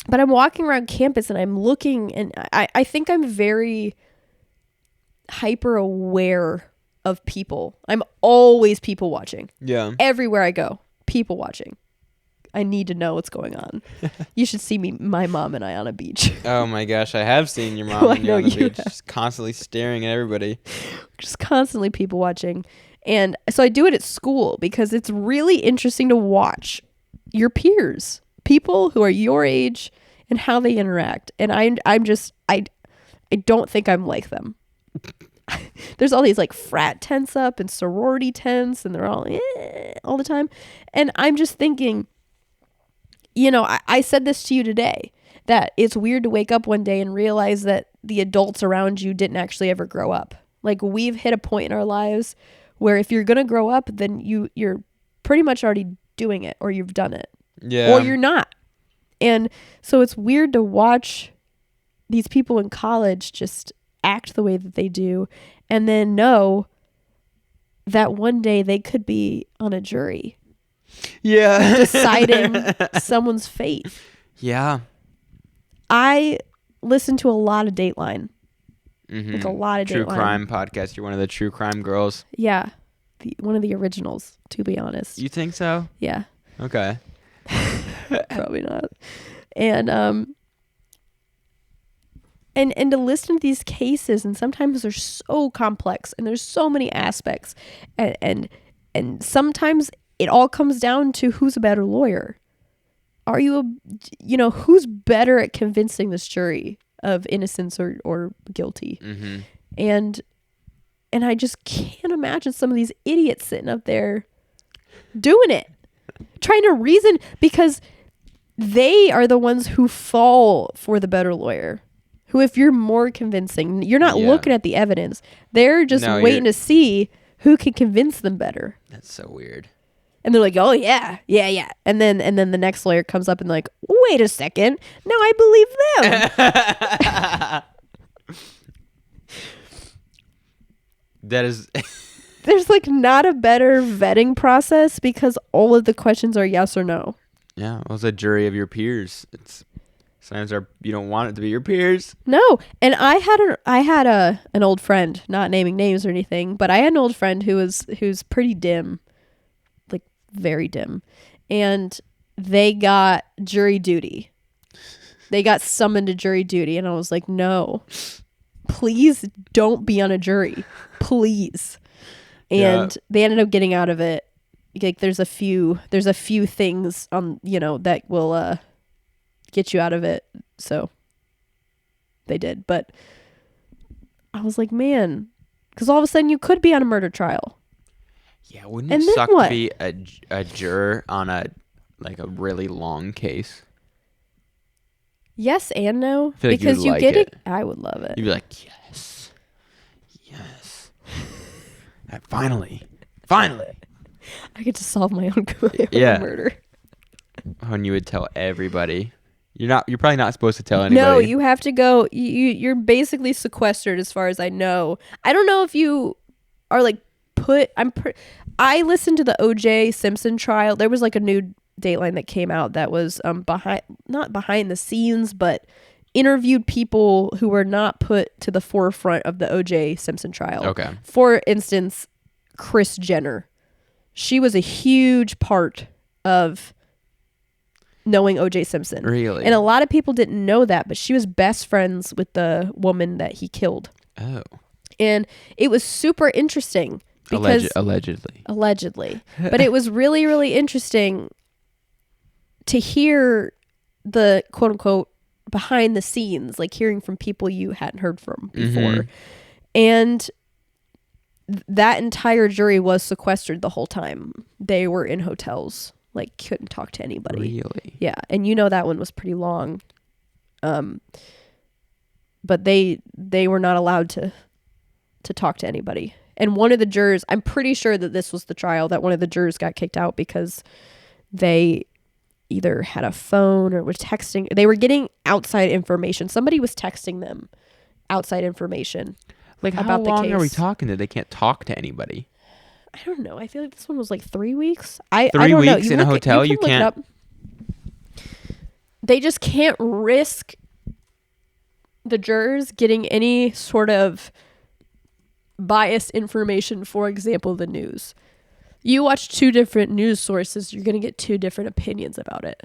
But I'm walking around campus and I'm looking, and I think I'm very hyper aware of people. I'm always people watching. Yeah. Everywhere I go, people watching. I need to know what's going on. You should see my mom and I on a beach. Oh my gosh, I have seen your mom I and you know on the you beach, have. just constantly staring at everybody. Just constantly people watching. And so I do it at school because it's really interesting to watch your peers, people who are your age, and how they interact. And I don't think I'm like them. There's all these like frat tents up and sorority tents, and they're all the time. And I'm just thinking, I said this to you today, that it's weird to wake up one day and realize that the adults around you didn't actually ever grow up. Like, we've hit a point in our lives where if you're going to grow up, then you're pretty much already doing it, or you've done it, Yeah. or you're not. And so it's weird to watch these people in college just act the way that they do, and then know that one day they could be on a jury Yeah. deciding someone's fate. Yeah. I listen to a lot of Dateline. Mm-hmm. Like a lot of True Dateline. crime podcast. You're one of the true crime girls. Yeah. One of the originals, to be honest. You think so? Yeah. Okay. Probably not. And and to listen to these cases, and sometimes they're so complex and there's so many aspects, and sometimes it all comes down to who's a better lawyer. Are you who's better at convincing this jury of innocence or guilty? Mm-hmm. And I just can't imagine some of these idiots sitting up there doing it, trying to reason, because they are the ones who fall for the better lawyer. Who, if you're more convincing, you're not looking at the evidence. They're just waiting to see who can convince them better. That's so weird. And they're like, oh, yeah. And then the next lawyer comes up and like, wait a second. No, I believe them. That is... There's like not a better vetting process because all of the questions are yes or no. Yeah, well, it's a jury of your peers. It's sometimes you don't want it to be your peers. No, and I had an old friend, not naming names or anything, but I had an old friend who's pretty dim, like very dim, and they got jury duty. They got summoned to jury duty, and I was like, no, please don't be on a jury, please. And they ended up getting out of it. Like there's a few things that will get you out of it. So they did. But I was like, man, because all of a sudden you could be on a murder trial. Yeah, wouldn't And it then suck what? to be a juror on a really long case? Yes and no. I feel like because you'd you like get it. it. I would love it. You'd be like, yes. Finally. I get to solve my own Yeah. murder. When you would tell everybody. You're probably not supposed to tell anybody. No, you have to go. You're basically sequestered, as far as I know. I don't know if you are like I listened to the O.J. Simpson trial. There was like a new Dateline that came out that was not behind the scenes, but interviewed people who were not put to the forefront of the O.J. Simpson trial. Okay. For instance, Kris Jenner. She was a huge part of knowing O.J. Simpson. Really? And a lot of people didn't know that, but she was best friends with the woman that he killed. Oh. And it was super interesting because allegedly. But it was really, really interesting to hear the quote unquote behind the scenes, like hearing from people you hadn't heard from before. Mm-hmm. And that entire jury was sequestered the whole time. They were in hotels, like couldn't talk to anybody. Really? Yeah, and that one was pretty long. But they were not allowed to talk to anybody. And one of the jurors, I'm pretty sure that this was the trial, that one of the jurors got kicked out because they either had a phone or were texting. They were getting outside information. Somebody was texting them outside information. Like, how about the long are we case. talking that they can't talk to anybody? I don't know. I feel like this one was like 3 weeks. 3 I don't know. weeks in a hotel, you look it can't- up. they just can't risk the jurors getting any sort of biased information. For example, the news. You watch 2 different news sources, you're going to get 2 different opinions about it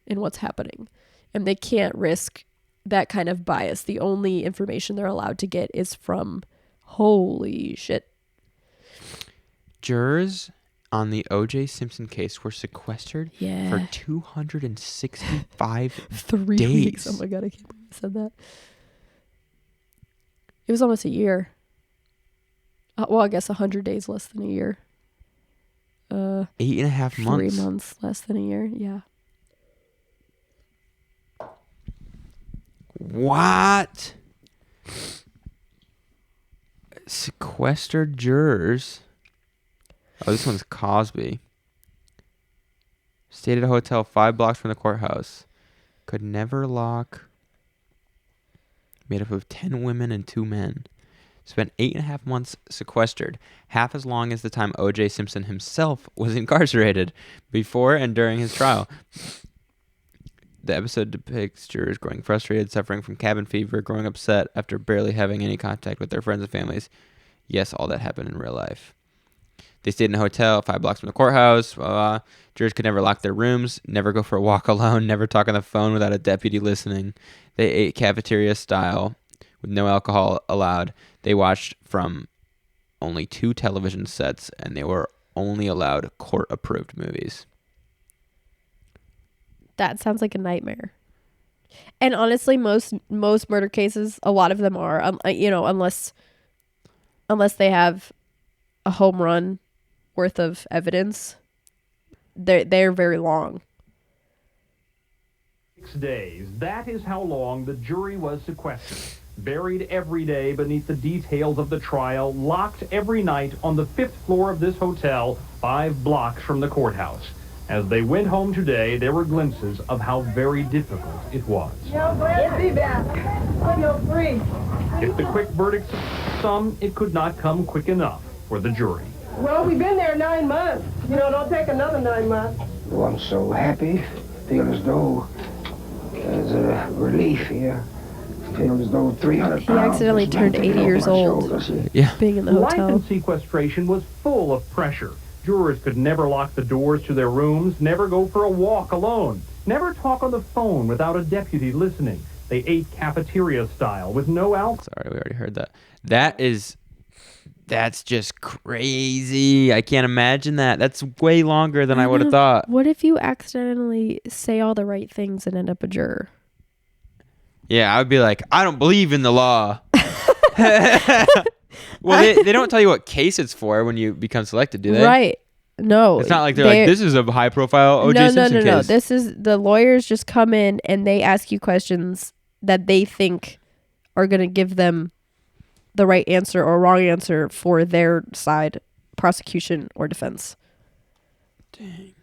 and what's happening. And they can't risk that kind of bias. The only information they're allowed to get is from, holy shit. Jurors on the O.J. Simpson case were sequestered for 265 3 days. weeks. Oh my God, I can't believe I said that. It was almost a year. Well, I guess 100 days less than a year. 8.5 months. 3 months less than a year. Yeah. What? Sequestered jurors. Oh, this one's Cosby. Stayed at a hotel 5 blocks from the courthouse. Could never lock. Made up of 10 women and 2 men. Spent 8.5 months sequestered, half as long as the time O.J. Simpson himself was incarcerated, before and during his trial. The episode depicts jurors growing frustrated, suffering from cabin fever, growing upset after barely having any contact with their friends and families. Yes, all that happened in real life. They stayed in a hotel 5 blocks from the courthouse. Jurors could never lock their rooms, never go for a walk alone, never talk on the phone without a deputy listening. They ate cafeteria style with no alcohol allowed. They watched from only 2 television sets, and they were only allowed court-approved movies. That sounds like a nightmare. And honestly, most murder cases, a lot of them are, unless they have a home run worth of evidence, they're very long. 6 days. That is how long the jury was sequestered. Buried every day beneath the details of the trial, locked every night on the 5th floor of this hotel, 5 blocks from the courthouse. As they went home today, there were glimpses of how very difficult it was. Glad to be back. I feel free. If the quick verdict some, it could not come quick enough for the jury. Well, we've been there 9 months. Don't take another 9 months. Oh, I'm so happy. Feel as though there's a relief here. Feel as though 300 He pounds accidentally is turned lifted 80 off years my old. shoulders. Yeah. Being in the Life hotel. in sequestration was full of pressure. Jurors could never lock the doors to their rooms, never go for a walk alone, never talk on the phone without a deputy listening. They ate cafeteria style with no alcohol. Sorry, we already heard that. That's just crazy. I can't imagine that. That's way longer than I would have thought. What if you accidentally say all the right things and end up a juror? Yeah, I would be like, I don't believe in the law. Well, they don't tell you what case it's for when you become selected, do they? Right. No. It's not like they're like, this is a high-profile O.J. Simpson No. case. This is, the lawyers just come in and they ask you questions that they think are going to give them the right answer or wrong answer for their side, prosecution or defense. Dang.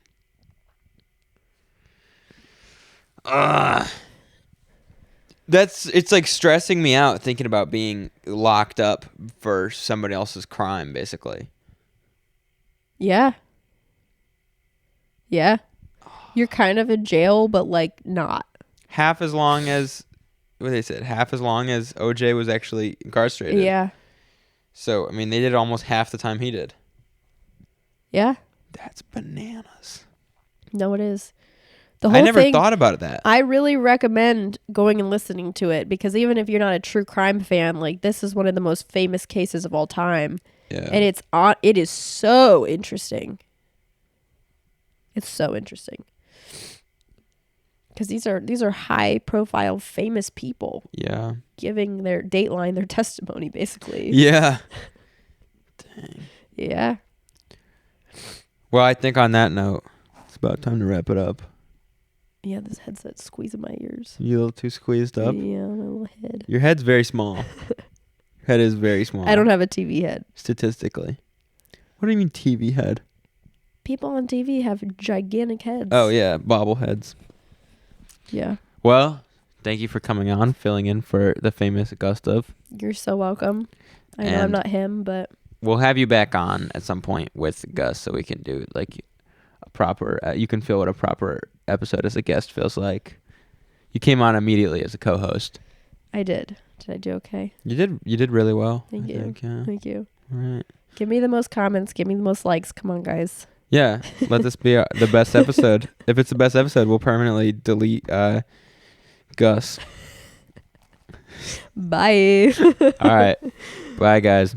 It's like stressing me out thinking about being locked up for somebody else's crime, basically. Yeah. Yeah. You're kind of in jail, but like not. Half as long as, what they said, half as long as OJ was actually incarcerated. Yeah. So, I mean, they did almost half the time he did. Yeah. That's bananas. No, it is. The whole I never thing, thought about that. I really recommend going and listening to it because even if you're not a true crime fan, like this is one of the most famous cases of all time. Yeah. And it is so interesting. It's so interesting. Because these are high profile famous people Yeah. giving their Dateline their testimony basically. Yeah. Dang. Yeah. Well, I think on that note, it's about time to wrap it up. Yeah, this headset's squeezing my ears. You a little too squeezed up? Yeah, my little head. Your head's very small. Your head is very small. I don't have a TV head. Statistically. What do you mean TV head? People on TV have gigantic heads. Oh, yeah. Bobbleheads. Yeah. Well, thank you for coming on, filling in for the famous Gustav. You're so welcome. I know I'm And- not him, but We'll have you back on at some point with Gus so we can do like a proper, you can feel what a proper episode as a guest feels like. You came on immediately as a co-host. I did. Did I do okay? You did really well. Thank I you. think, yeah. Thank you. All right. Give me the most comments. Give me the most likes. Come on, guys. Yeah, let this be the best episode. If it's the best episode, we'll permanently delete Gus. Bye. All right. Bye, guys.